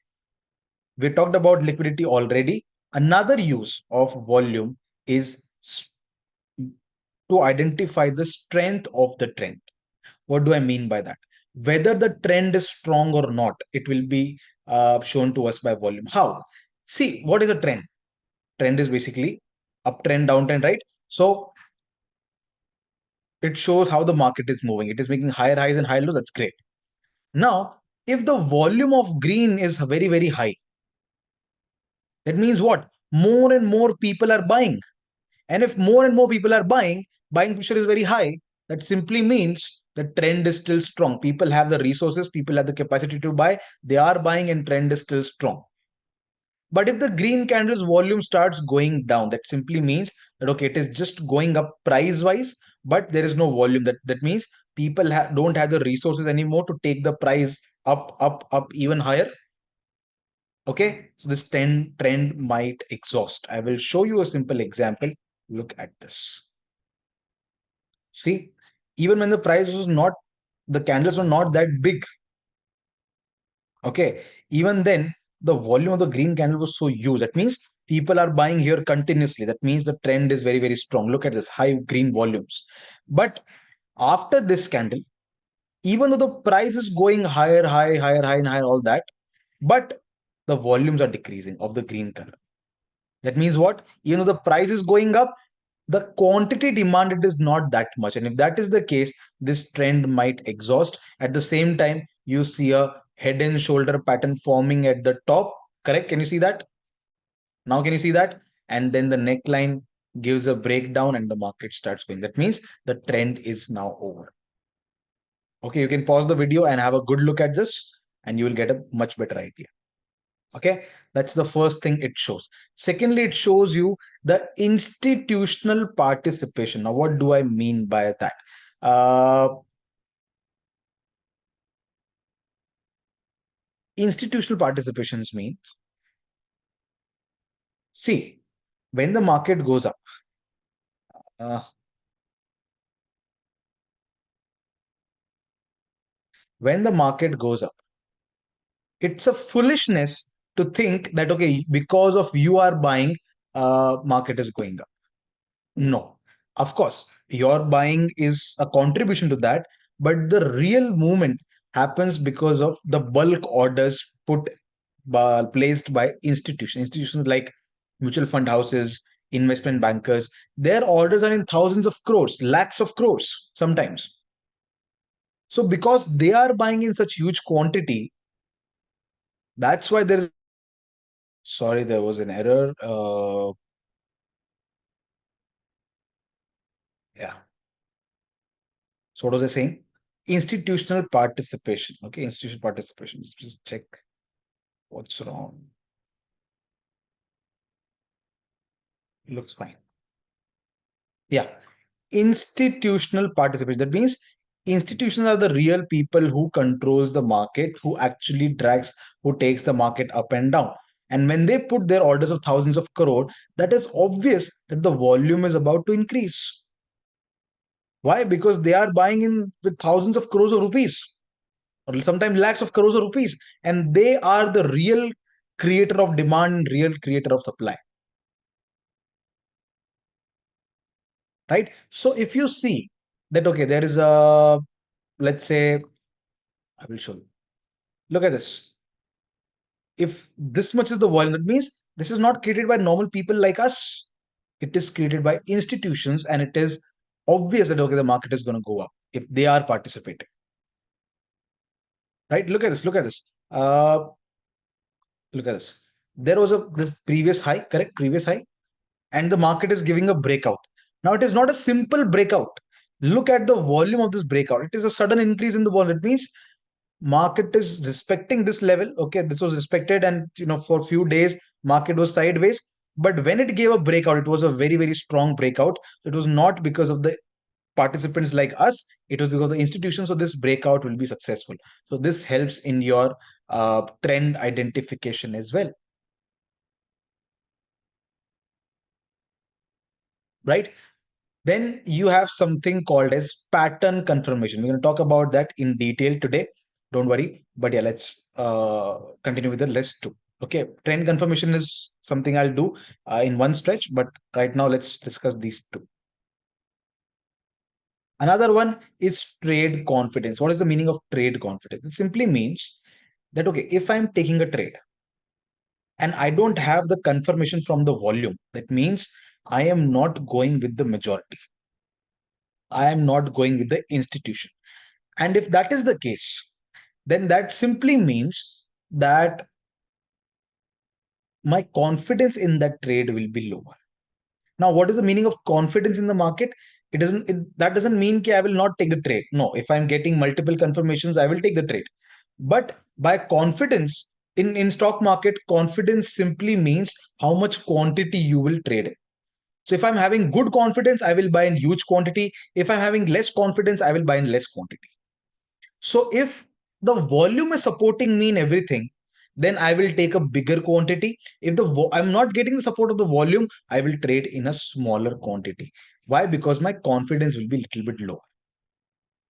We talked about liquidity already. Another use of volume is to identify the strength of the trend. What do I mean by that? Whether the trend is strong or not, it will be shown to us by volume. How? See, what is a trend? Trend is basically uptrend, downtrend, right? So it shows how the market is moving. It is making higher highs and higher lows. That's great. Now, if the volume of green is very, very high, that means what? More and more people are buying. And if more and more people are buying pressure is very high. That simply means the trend is still strong. People have the resources, people have the capacity to buy. They are buying and trend is still strong. But if the green candle's volume starts going down, that simply means that okay, it is just going up price wise, but there is no volume. That means people don't have the resources anymore to take the price up even higher. Okay, so this trend might exhaust. I will show you a simple example. Look at this. See, even when the price was not, the candles were not that big. Okay, even then, the volume of the green candle was so huge. That means people are buying here continuously. That means the trend is very, very strong. Look at this high green volumes. But after this candle, even though the price is going higher, higher, and higher, all that, but the volumes are decreasing of the green color. That means what? Even though the price is going up, the quantity demanded is not that much. And if that is the case, this trend might exhaust. At the same time, you see a head and shoulder pattern forming at the top. Correct? Can you see that? Now, can you see that? And then the neckline gives a breakdown and the market starts going. That means the trend is now over. Okay, you can pause the video and have a good look at this, and you will get a much better idea. Okay, that's the first thing it shows. Secondly, it shows you the institutional participation. Now, what do I mean by that? Institutional participations means, see, when the market goes up, uh, when the market goes up, it's a foolishness to think that, okay, because of you are buying, market is going up. No, of course, your buying is a contribution to that, but the real movement happens because of the bulk orders placed by institutions like mutual fund houses, investment bankers. Their orders are in thousands of crores, lakhs of crores sometimes. So because they are buying in such huge quantity, that's why there's. Sorry, there was an error. Yeah. So what was I saying? Institutional participation. Okay, institutional participation. Just check what's wrong. It looks fine. Yeah. Institutional participation. That means institutions are the real people who controls the market, who actually who takes the market up and down. And when they put their orders of thousands of crore, that is obvious that the volume is about to increase. Why? Because they are buying in with thousands of crores of rupees, or sometimes lakhs of crores of rupees, and they are the real creator of demand, real creator of supply, right? So if you see that, okay, there is a, let's say, I will show you. Look at this. If this much is the volume, that means this is not created by normal people like us. It is created by institutions, and it is obvious that, okay, the market is going to go up if they are participating, right? Look at this. Look at this. Look at this. There was a this previous high, correct? Previous high, and the market is giving a breakout. Now it is not a simple breakout. Look at the volume of this breakout. It is a sudden increase in the volume. It means market is respecting this level. Okay, this was respected, and for a few days market was sideways. But when it gave a breakout, it was a very, very strong breakout. It was not because of the participants like us. It was because of the institutions. So this breakout will be successful. So this helps in your trend identification as well, right? Then you have something called as pattern confirmation. We're going to talk about that in detail today. Don't worry. But yeah, let's continue with the list two. Okay, trend confirmation is something I'll do in one stretch, but right now let's discuss these two. Another one is trade confidence. What is the meaning of trade confidence? It simply means that, okay, if I'm taking a trade and I don't have the confirmation from the volume, that means I am not going with the majority. I am not going with the institution. And if that is the case, then that simply means that my confidence in that trade will be lower. Now, what is the meaning of confidence in the market? That doesn't mean that I will not take the trade. No, if I'm getting multiple confirmations, I will take the trade. But by confidence in stock market, confidence simply means how much quantity you will trade in. So if I'm having good confidence, I will buy in huge quantity. If I'm having less confidence, I will buy in less quantity. So if the volume is supporting me in everything, then I will take a bigger quantity. If I'm not getting the support of the volume, I will trade in a smaller quantity. Why? Because my confidence will be a little bit low.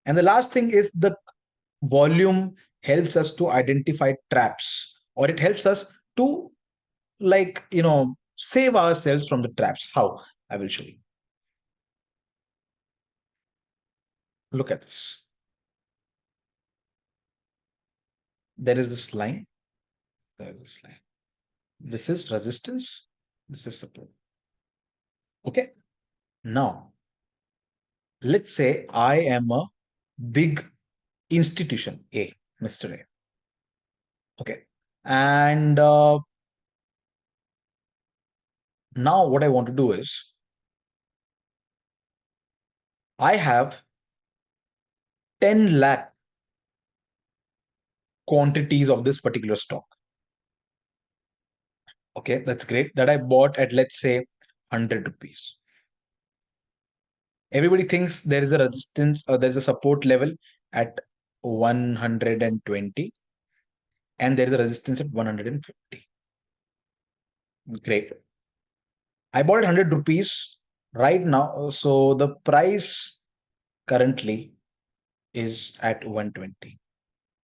And the last thing is the volume helps us to identify traps, or it helps us to, save ourselves from the traps. How? I will show you. Look at this. There is this line. There is this line. This is resistance. This is support. Okay. Now, let's say I am a big institution, A, Mr. A. Okay. And now what I want to do is I have 10 lakh quantities of this particular stock. Okay, that's great. That I bought at, let's say, 100 rupees. Everybody thinks there is a resistance or there's a support level at 120, and there is a resistance at 150. Great. I bought it 100 rupees right now. So the price currently is at 120.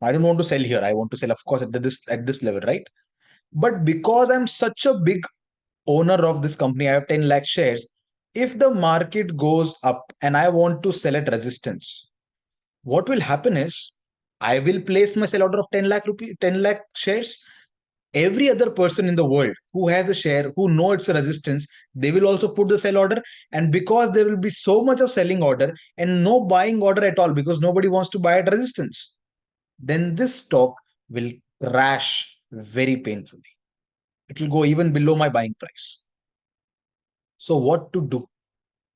I don't want to sell here. I want to sell, of course, at this level, right? But because I'm such a big owner of this company, I have 10 lakh shares. If the market goes up and I want to sell at resistance, what will happen is I will place my sell order of 10 lakh rupee, 10 lakh shares. Every other person in the world who has a share, who know it's a resistance, they will also put the sell order. And because there will be so much of selling order and no buying order at all, because nobody wants to buy at resistance, then this stock will crash very painfully. It will go even below my buying price. So what to do?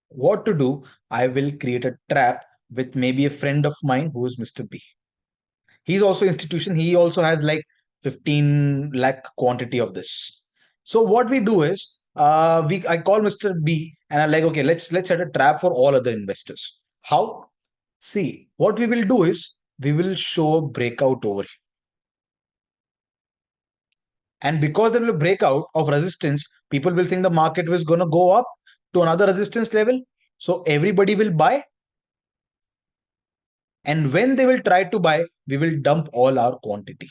What to do? I will create a trap with maybe a friend of mine who is Mr. B. He's also institution. He also has like 15 lakh quantity of this. So what we do is I call Mr. B and I'm like, okay, let's set a trap for all other investors. How? See, what we will do is we will show a breakout over here. And because there will be a breakout of resistance, people will think the market was going to go up to another resistance level. So everybody will buy. And when they will try to buy, we will dump all our quantity.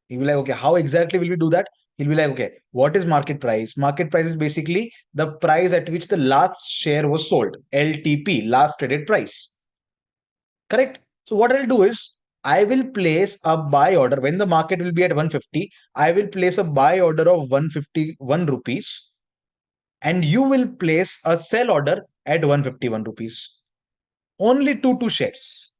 He'll be like, okay, how exactly will we do that? He'll be like, okay, what is market price? Market price is basically the price at which the last share was sold, LTP, last traded price. Correct? So what I'll do is I will place a buy order when the market will be at 150. I will place a buy order of 151 rupees, and you will place a sell order at 151 rupees. Only two shares.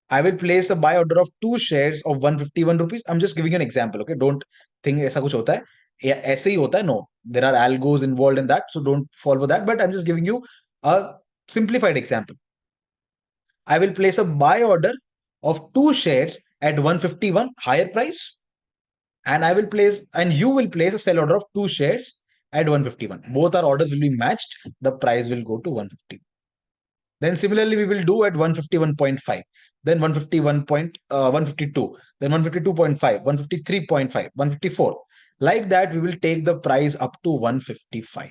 I will place a buy order of 2 shares of 151 rupees. I'm just giving you an example. Okay, don't think ऐसा कुछ होता है या ऐसे ही होता है. No, there are algos involved in that, so don't fall for that. But I'm just giving you a simplified example. I will place a buy order of 2 shares at 151 higher price, and you will place a sell order of 2 shares at 151. Both our orders will be matched. The price will go to 150. Then similarly, we will do at 151.5, then 152, then 152.5, 153.5, 154. Like that, we will take the price up to 155,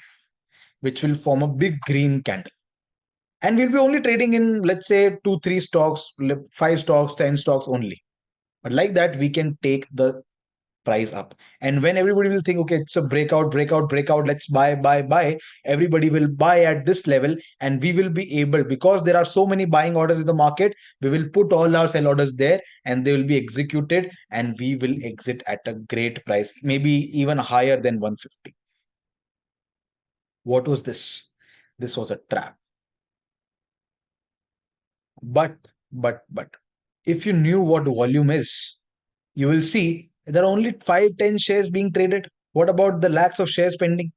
which will form a big green candle. And we'll be only trading in, let's say, 2, 3 stocks, 5 stocks, 10 stocks only. But like that, we can take the price up. And when everybody will think, okay, it's a breakout, let's buy, everybody will buy at this level, and we will be able, because there are so many buying orders in the market, we will put all our sell orders there and they will be executed, and we will exit at a great price, maybe even higher than 150. What was this? This was a trap. But if you knew what volume is, you will see there are only 5-10 shares being traded. What about the lakhs of shares pending?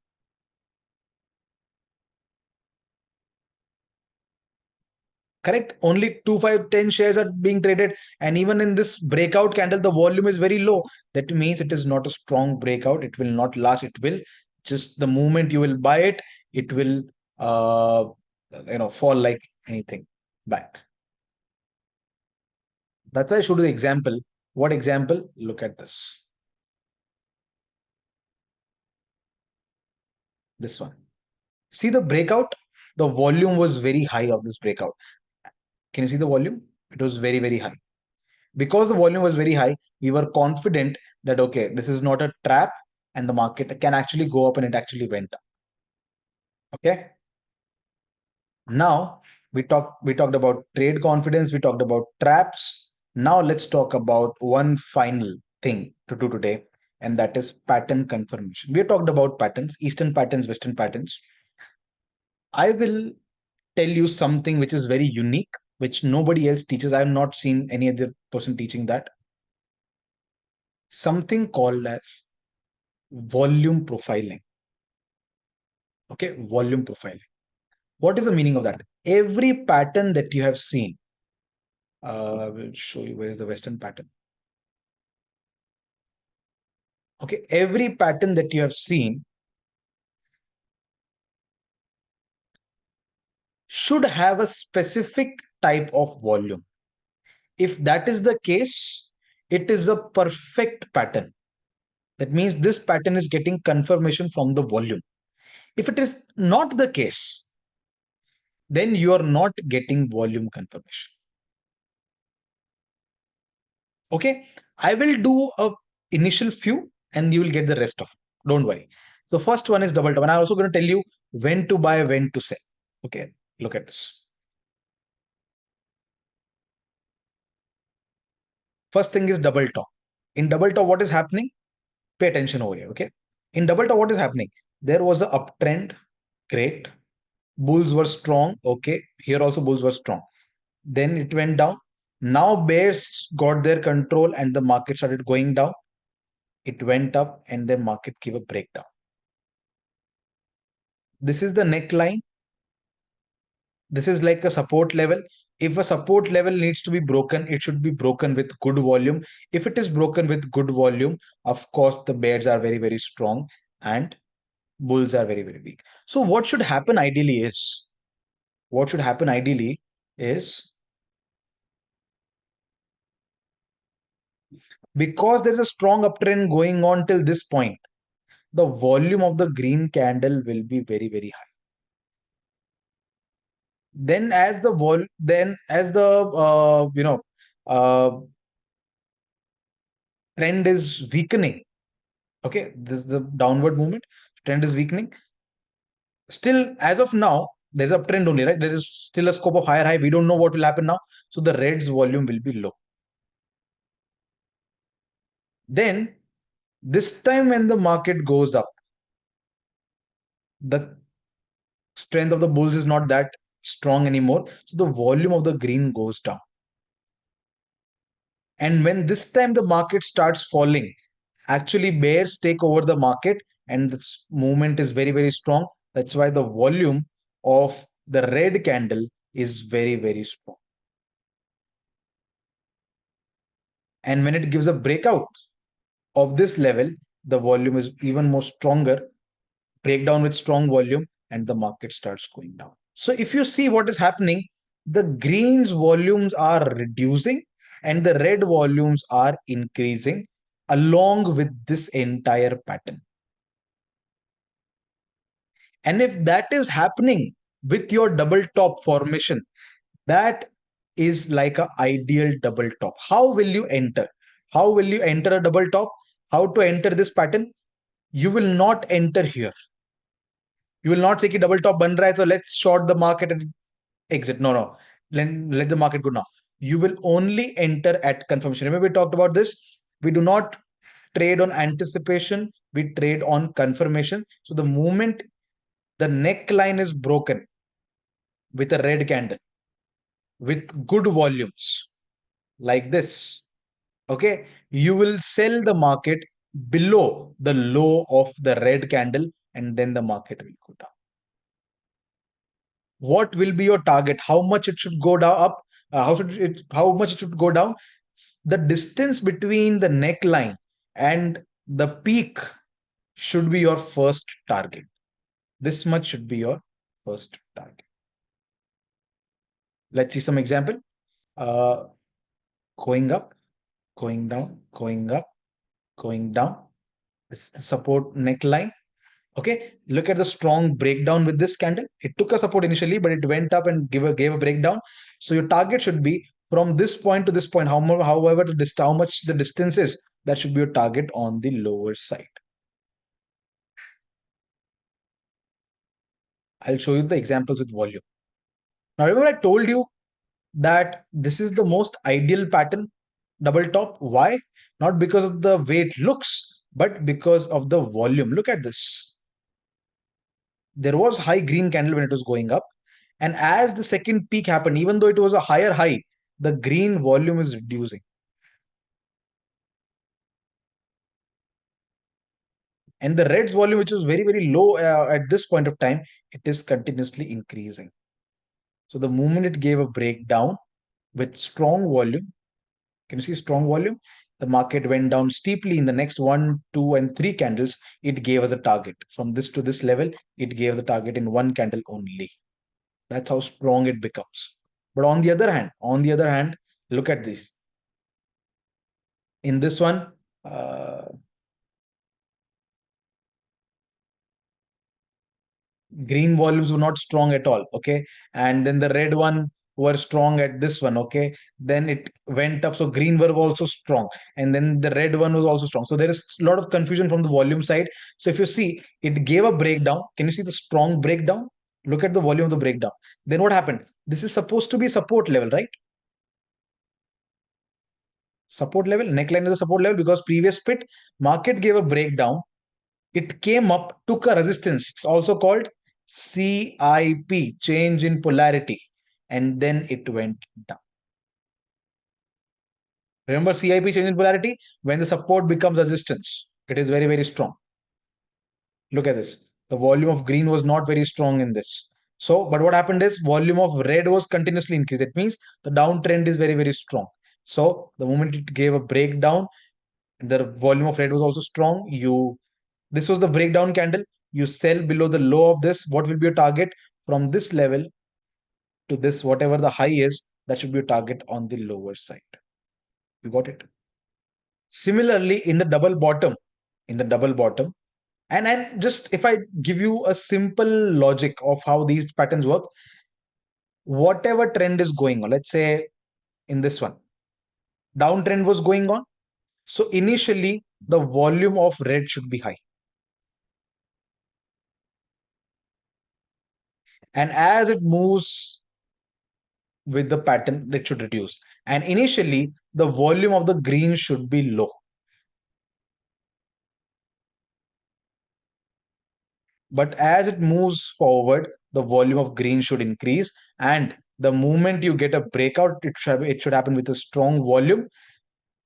Correct? Only 2, 5, 10 shares are being traded. And even in this breakout candle, the volume is very low. That means it is not a strong breakout. It will not last. It will just the moment you will buy it, it will fall like anything back. That's why I showed you the example. What example? Look at this. This one. See the breakout? The volume was very high of this breakout. Can you see the volume? It was very, very high. Because the volume was very high, we were confident that, okay, this is not a trap and the market can actually go up, and it actually went up. Okay. Now we talked about trade confidence, we talked about traps. Now let's talk about one final thing to do today, and that is pattern confirmation. We talked about patterns, Eastern patterns, Western patterns. I will tell you something which is very unique, which nobody else teaches. I have not seen any other person teaching that. Something called as volume profiling. Okay, volume profiling. What is the meaning of that? Every pattern that you have seen, I will show you where is the Western pattern. Okay, every pattern that you have seen should have a specific type of volume. If that is the case, it is a perfect pattern. That means this pattern is getting confirmation from the volume. If it is not the case, then you are not getting volume confirmation. Okay, I will do a initial few and you will get the rest of it. Don't worry. So first one is double top, and I'm also going to tell you when to buy, when to sell. Okay, look at this. First thing is double top. In double top, what is happening? Pay attention over here. Okay, in double top, what is happening? There was an uptrend. Great. Bulls were strong. Okay, here also bulls were strong. Then it went down. Now bears got their control and the market started going down. It went up and the market gave a breakdown. This is the neckline. This is like a support level. If a support level needs to be broken, it should be broken with good volume. If it is broken with good volume, of course, the bears are very, very strong and bulls are very, very weak. So what should happen ideally is, because there is a strong uptrend going on till this point, the volume of the green candle will be very, very high. Then as the uh, trend is weakening. Okay, this is the downward movement. Trend is weakening. Still, as of now, there's a trend only, right? There is still a scope of higher high. We don't know what will happen now. So the red's volume will be low. Then this time when the market goes up, the strength of the bulls is not that strong anymore. So the volume of the green goes down. And when this time the market starts falling, actually bears take over the market and this movement is very, very strong. That's why the volume of the red candle is very, very strong. And when it gives a breakout of this level, the volume is even more stronger, breakdown with strong volume, and the market starts going down. So if you see what is happening, the green's volumes are reducing and the red volumes are increasing along with this entire pattern. And if that is happening with your double top formation, that is like an ideal double top. How will you enter? How will you enter a double top? How to enter this pattern? You will not enter here. You will not say कि double top ban raha hai, so let's short the market and exit. No, no. Let the market go now. You will only enter at confirmation. Remember, we talked about this. We do not trade on anticipation, we trade on confirmation. So the moment the neckline is broken with a red candle, with good volumes like this, okay, you will sell the market below the low of the red candle and then the market will go down. What will be your target? How much it should go down up? How much it should go down? The distance between the neckline and the peak should be your first target. This much should be your first target. Let's see some example. Uh, Going up, going down, going up, going down. This is the support neckline. Okay, look at the strong breakdown with this candle. It took a support initially, but it went up and gave a breakdown. So your target should be from this point to this point. However, how much the distance is, that should be your target on the lower side. I'll show you the examples with volume. Now, remember I told you that this is the most ideal pattern, double top. Why? Not because of the way it looks, but because of the volume. Look at this. There was high green candle when it was going up. And as the second peak happened, even though it was a higher high, the green volume is reducing. And the red's volume, which was very, very low at this point of time, it is continuously increasing. So the moment it gave a breakdown with strong volume, can you see strong volume? The market went down steeply in the next 1, 2, and 3 candles. It gave us a target. From this to this level, it gave us a target in 1 candle only. That's how strong it becomes. But on the other hand, look at this. In this one, green volumes were not strong at all. Okay. And then the red one were strong at this one. Okay. Then it went up. So green were also strong. And then the red one was also strong. So there is a lot of confusion from the volume side. So if you see, it gave a breakdown. Can you see the strong breakdown? Look at the volume of the breakdown. Then what happened? This is supposed to be support level, right? Support level, neckline is a support level because previous pit, market gave a breakdown. It came up, took a resistance. It's also called CIP, change in polarity, and then it went down. Remember CIP, change in polarity? When the support becomes resistance, it is very, very strong. Look at this. The volume of green was not very strong in this. So, but what happened is volume of red was continuously increased. That means the downtrend is very, very strong. So the moment it gave a breakdown, the volume of red was also strong. This was the breakdown candle. You sell below the low of this. What will be your target? From this level to this, whatever the high is, that should be your target on the lower side. You got it? Similarly, in the double bottom, and just if I give you a simple logic of how these patterns work, whatever trend is going on, let's say in this one, downtrend was going on. So initially, the volume of red should be high. And as it moves with the pattern, it should reduce. And initially, the volume of the green should be low. But as it moves forward, the volume of green should increase. And the moment you get a breakout, it should happen with a strong volume.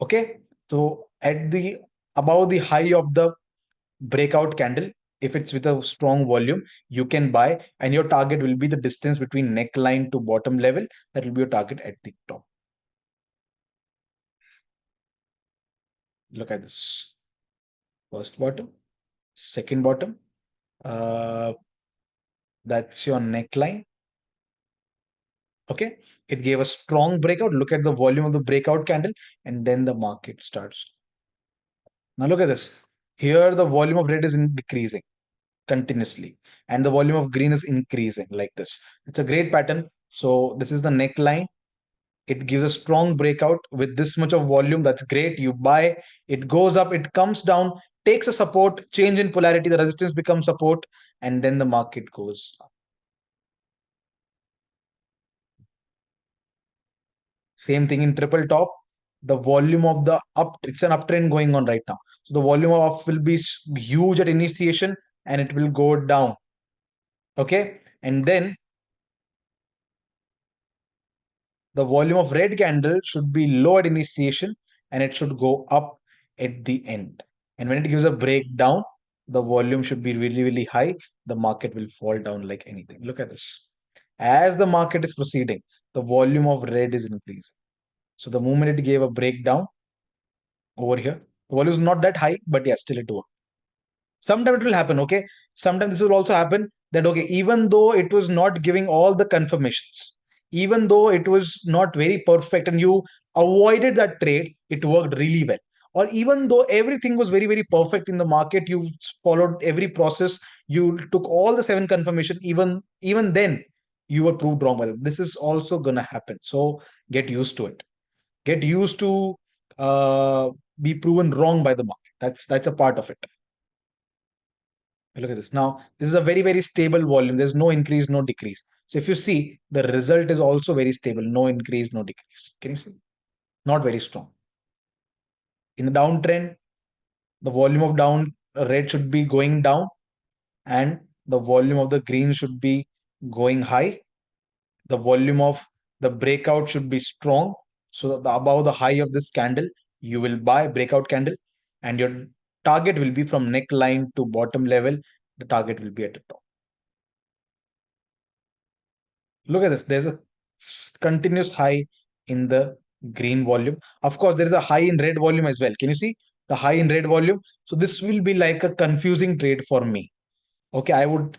Okay. So at the above the high of the breakout candle, if it's with a strong volume, you can buy, and your target will be the distance between neckline to bottom level. That will be your target at the top. Look at this. First bottom, second bottom. Uh, that's your neckline. Okay. It gave a strong breakout. Look at the volume of the breakout candle, and then the market starts. Now look at this. Here, the volume of red is decreasing continuously, and the volume of green is increasing like this. It's a great pattern. So this is the neckline. It gives a strong breakout with this much of volume. That's great. You buy, it goes up, it comes down, takes a support, change in polarity, the resistance becomes support, and then the market goes up. Same thing in triple top. The volume of the up, it's an uptrend going on right now. So the volume of up will be huge at initiation, and it will go down. Okay. And then the volume of red candle should be low at initiation, and it should go up at the end. And when it gives a breakdown, the volume should be really, really high. The market will fall down like anything. Look at this. As the market is proceeding, the volume of red is increasing. So the moment it gave a breakdown over here, the volume is not that high, but yeah, still it worked. Sometimes it will happen. Okay. Sometimes this will also happen that, okay, even though it was not giving all the confirmations, even though it was not very perfect and you avoided that trade, it worked really well. Or even though everything was very, very perfect in the market, you followed every process, you took all the seven confirmation, even then you were proved wrong by them. This is also gonna happen. So get used to it. Get used to be proven wrong by the market. That's a part of it. Look at this. Now, this is a very, very stable volume. There's no increase, no decrease. So if you see, the result is also very stable. No increase, no decrease. Can you see? Not very strong. In the downtrend, the volume of down red should be going down, and the volume of the green should be going high. The volume of the breakout should be strong. So that above the high of this candle, you will buy breakout candle, and your target will be from neckline to bottom level. The target will be at the top. Look at this. There's a continuous high in the green volume. Of course, there is a high in red volume as well. Can you see the high in red volume? So this will be like a confusing trade for me. Okay, I would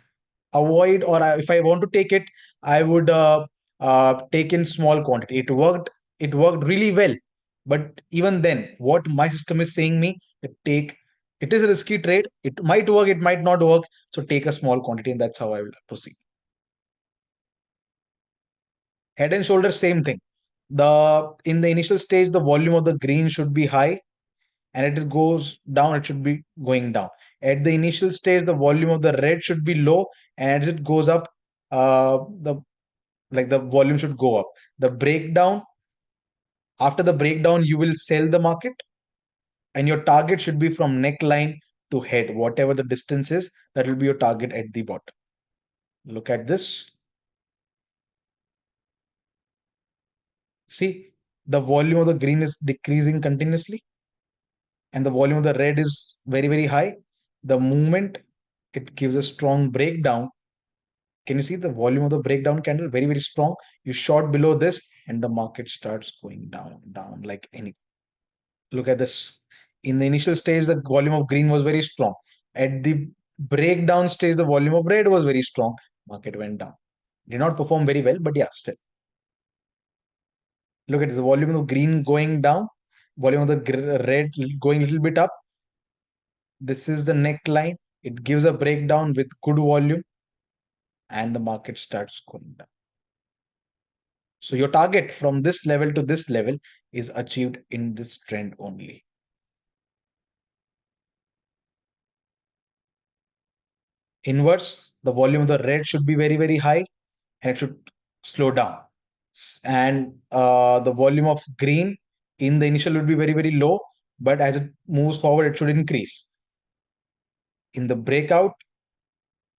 avoid, or if I want to take it, I would take in small quantity. It worked. It worked really well. But even then, what my system is saying me, that take, it is a risky trade. It might work, it might not work. So take a small quantity, and that's how I will proceed. Head and shoulders, same thing. The in the initial stage, the volume of the green should be high, and it goes down, it should be going down. At the initial stage, the volume of the red should be low, and as it goes up, the like the volume should go up. The breakdown, after the breakdown, you will sell the market, and your target should be from neckline to head, whatever the distance is, that will be your target at the bottom. Look at this. See, the volume of the green is decreasing continuously, and the volume of the red is very, very high. The moment it gives a strong breakdown, can you see the volume of the breakdown candle? Very, very strong. You short below this, and the market starts going down, down like anything. Look at this. In the initial stage, the volume of green was very strong. At the breakdown stage, the volume of red was very strong. Market went down. Did not perform very well, but yeah, still. Look at this. The volume of green going down, volume of the red going a little bit up. This is the neckline. It gives a breakdown with good volume, and the market starts going down. So your target from this level to this level is achieved in this trend only. Inverse, the volume of the red should be very, very high and it should slow down. And the volume of green in the initial would be very, very low, but as it moves forward, it should increase. In the breakout,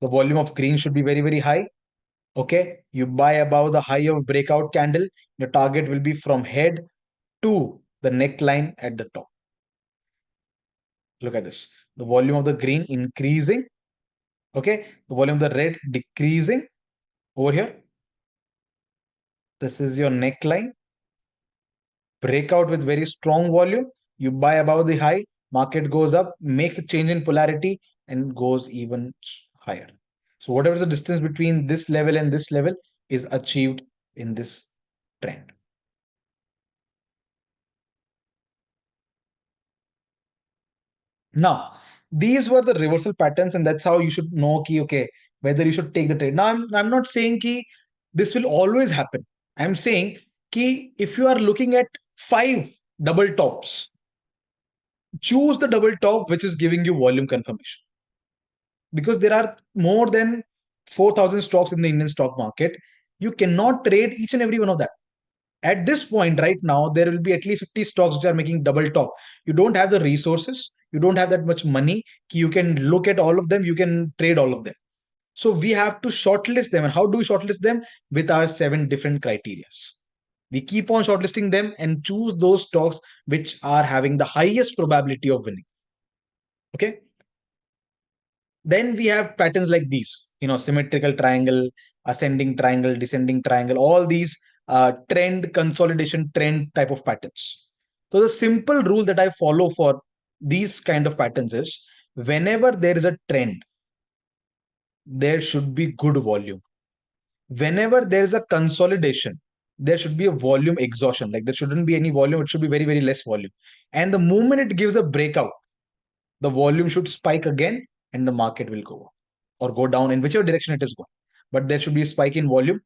the volume of green should be very, very high. Okay, you buy above the high of breakout candle, your target will be from head to the neckline at the top. Look at this. The volume of the green increasing. Okay, the volume of the red decreasing over here. This is your neckline. Breakout with very strong volume. You buy above the high, market goes up, makes a change in polarity and goes even higher. So whatever is the distance between this level and this level is achieved in this trend. Now, these were the reversal patterns, and that's how you should know ki, okay, whether you should take the trade. Now, I'm not saying ki this will always happen. I'm saying ki if you are looking at 5 double tops, choose the double top which is giving you volume confirmation. Because there are more than 4,000 stocks in the Indian stock market, you cannot trade each and every one of that. At this point, right now, there will be at least 50 stocks which are making double top. You don't have the resources, you don't have that much money. You can look at all of them, you can trade all of them. So we have to shortlist them. And how do we shortlist them? With our 7 different criteria. We keep on shortlisting them and choose those stocks which are having the highest probability of winning. Okay. Then we have patterns like these, symmetrical triangle, ascending triangle, descending triangle, all these trend consolidation, trend type of patterns. So the simple rule that I follow for these kind of patterns is whenever there is a trend, there should be good volume. Whenever there is a consolidation, there should be a volume exhaustion. Like there shouldn't be any volume, it should be very, very less volume. And the moment it gives a breakout, the volume should spike again and the market will go up or go down in whichever direction it is going. But there should be a spike in volume.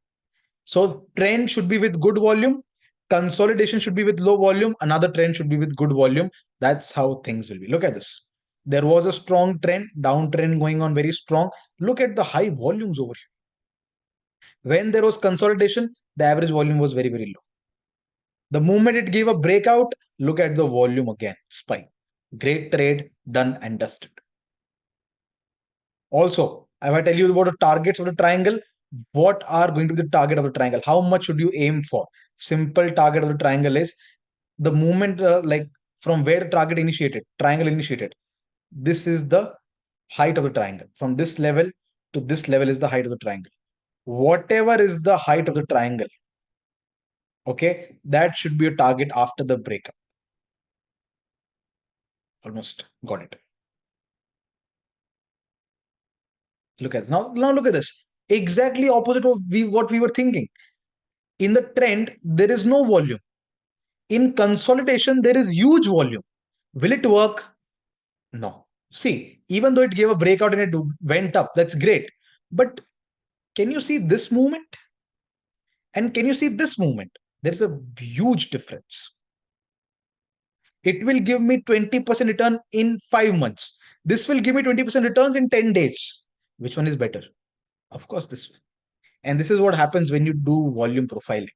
So trend should be with good volume. Consolidation should be with low volume. Another trend should be with good volume. That's how things will be. Look at this. There was a strong trend, downtrend going on very strong. Look at the high volumes over here. When there was consolidation, the average volume was very, very low. The moment it gave a breakout, look at the volume again, spike. Great trade, done and dusted. Also, if I tell you about the targets of the triangle, what are going to be the target of the triangle? How much should you aim for? Simple target of the triangle is the movement, like from where triangle initiated. This is the height of the triangle. From this level to this level is the height of the triangle. Whatever is the height of the triangle, okay, that should be a target after the breakup. Almost got it. Look at this. Now look at this. Exactly opposite of what we were thinking. In the trend, there is no volume. In consolidation, there is huge volume. Will it work? No. See, even though it gave a breakout and it went up, that's great. But can you see this movement? And can you see this movement? There's a huge difference. It will give me 20% return in 5 months. This will give me 20% returns in 10 days. Which one is better? Of course, this one. And this is what happens when you do volume profiling.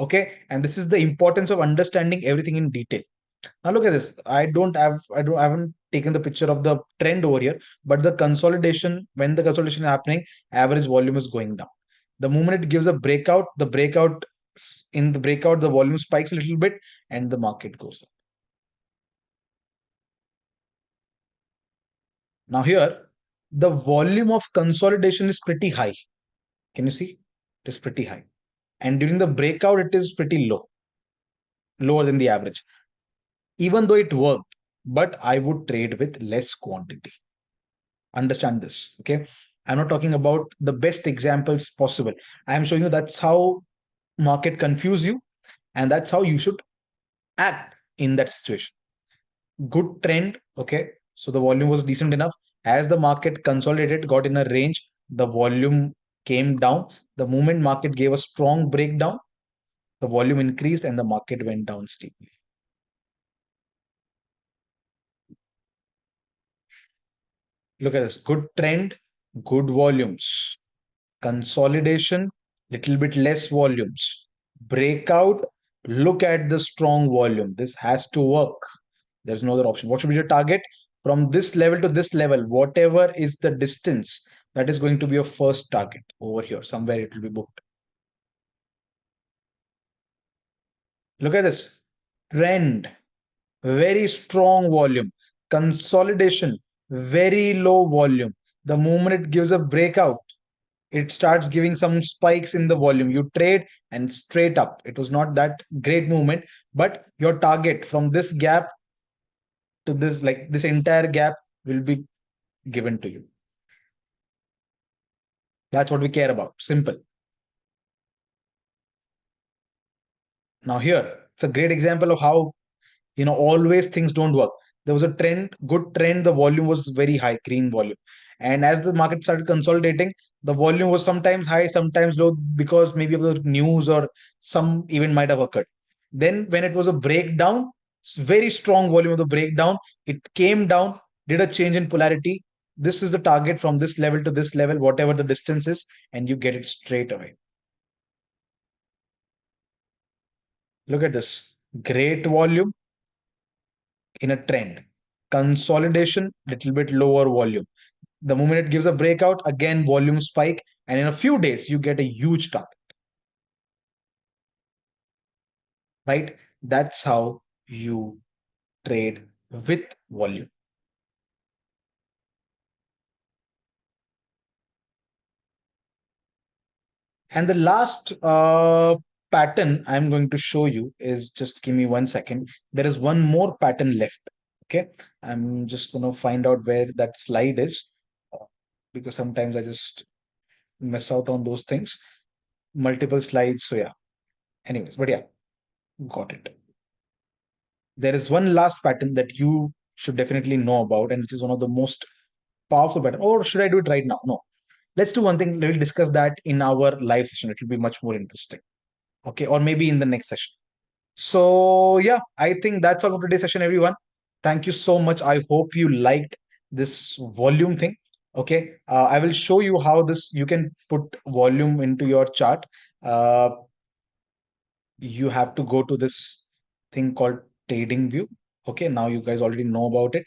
Okay. And this is the importance of understanding everything in detail. Now look at this. I haven't taken the picture of the trend over here, but the consolidation, when the consolidation is happening, average volume is going down. The moment it gives a breakout, in the breakout, the volume spikes a little bit and the market goes up. Now here, the volume of consolidation is pretty high. Can you see? It is pretty high. And during the breakout, it is pretty low, lower than the average. Even though it worked, but I would trade with less quantity. Understand this, okay? I'm not talking about the best examples possible. I'm showing you that's how market confuse you, and that's how you should act in that situation. Good trend, okay? So the volume was decent enough. As the market consolidated, got in a range, the volume came down. The moment market gave a strong breakdown, the volume increased and the market went down steeply. Look at this. Good trend, good volumes. Consolidation, little bit less volumes. Breakout, look at the strong volume. This has to work. There's no other option. What should be your target? From this level to this level, whatever is the distance, that is going to be your first target over here. Somewhere it will be booked. Look at this. Trend, very strong volume. Consolidation, very low volume. The moment it gives a breakout, it starts giving some spikes in the volume. You trade and straight up. It was not that great movement, but your target from this gap to this, like this entire gap, will be given to you. That's what we care about. Simple. Now, here, it's a great example of how, always things don't work. There was a trend, good trend, the volume was very high, green volume. And as the market started consolidating, the volume was sometimes high, sometimes low, because maybe of the news or some event might have occurred. Then when it was a breakdown, very strong volume of the breakdown, it came down, did a change in polarity. This is the target from this level to this level, whatever the distance is, and you get it straight away. Look at this. Great volume in a trend. Consolidation, little bit lower volume. The moment it gives a breakout, again, volume spike. And in a few days, you get a huge target, right? That's how you trade with volume. And the last pattern I'm going to show you is, just give me 1 second. There is one more pattern left. Okay. I'm just going to find out where that slide is, because sometimes I just miss out on those things. Multiple slides. So, yeah. Anyways, but yeah, got it. There is one last pattern that you should definitely know about, and which is one of the most powerful pattern. Or should I do it right now? No. Let's do one thing. We'll discuss that in our live session. It will be much more interesting. Okay. Or maybe in the next session. So, yeah, I think that's all for today's session, everyone. Thank you so much. I hope you liked this volume thing. Okay. I will show you how this you can put volume into your chart. Uh, you have to go to this thing called trading view. Okay, now you guys already know about it.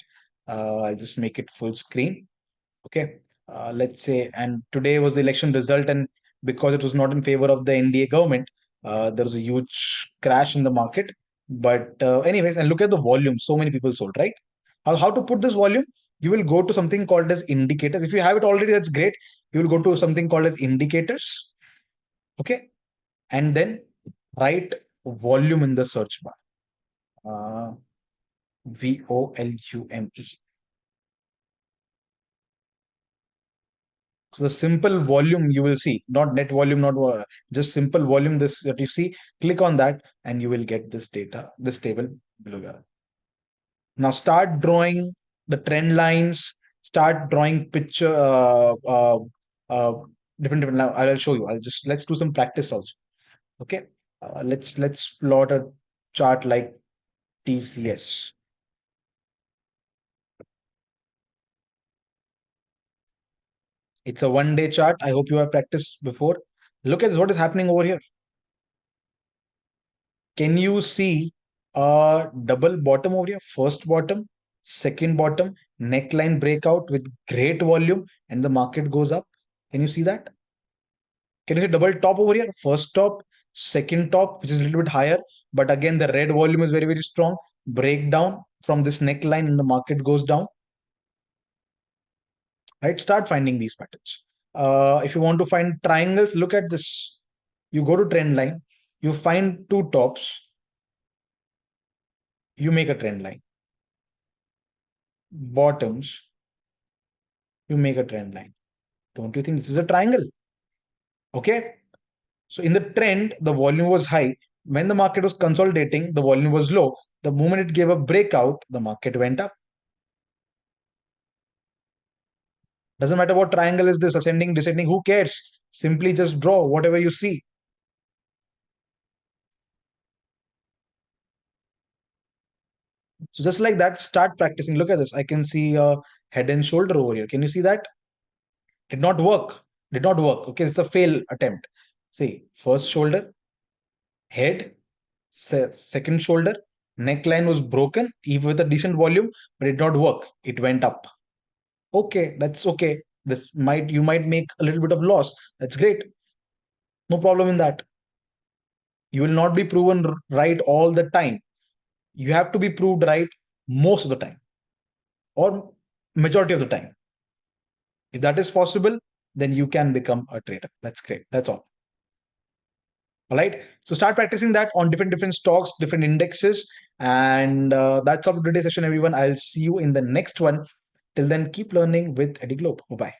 I'll just make it full screen. Okay, let's say, and today was the election result, and because it was not in favor of the NDA government, there was a huge crash in the market. But anyways, and look at the volume. So many people sold, right? How to put this volume? You will go to something called as indicators. If you have it already, that's great. You will go to something called as indicators. Okay, and then write volume in the search bar. VOLUME. So the simple volume you will see, not net volume, not just simple volume. This that you see, click on that, and you will get this data, this table below. Now start drawing the trend lines. Start drawing picture. Uh, different. Now I'll show you. Let's do some practice also. Okay. Let's plot a chart like TCS. It's a 1 day chart. I hope you have practiced before. Look at what is happening over here. Can you see a double bottom over here? First bottom, second bottom, neckline breakout with great volume, and the market goes up. Can you see that? Can you see double top over here? First top, second top, which is a little bit higher, but again, the red volume is very, very strong. Breakdown from this neckline, and the market goes down. Right? Start finding these patterns. If you want to find triangles, look at this. You go to trend line, you find two tops, you make a trend line. Bottoms, you make a trend line. Don't you think this is a triangle? Okay. So in the trend, the volume was high. When the market was consolidating, the volume was low. The moment it gave a breakout, the market went up. Doesn't matter what triangle is this, ascending, descending, who cares? Simply just draw whatever you see. So just like that, start practicing. Look at this. I can see a head and shoulder over here. Can you see that? Did not work. Did not work. Okay, it's a fail attempt. See, first shoulder, head, second shoulder, neckline was broken, even with a decent volume, but it did not work. It went up. Okay, that's okay. You might make a little bit of loss. That's great. No problem in that. You will not be proven right all the time. You have to be proved right most of the time or majority of the time. If that is possible, then you can become a trader. That's great. That's all. All right. So start practicing that on different stocks, different indexes. And that's all for today's session, everyone. I'll see you in the next one. Till then, keep learning with Eddie Globe. Bye bye.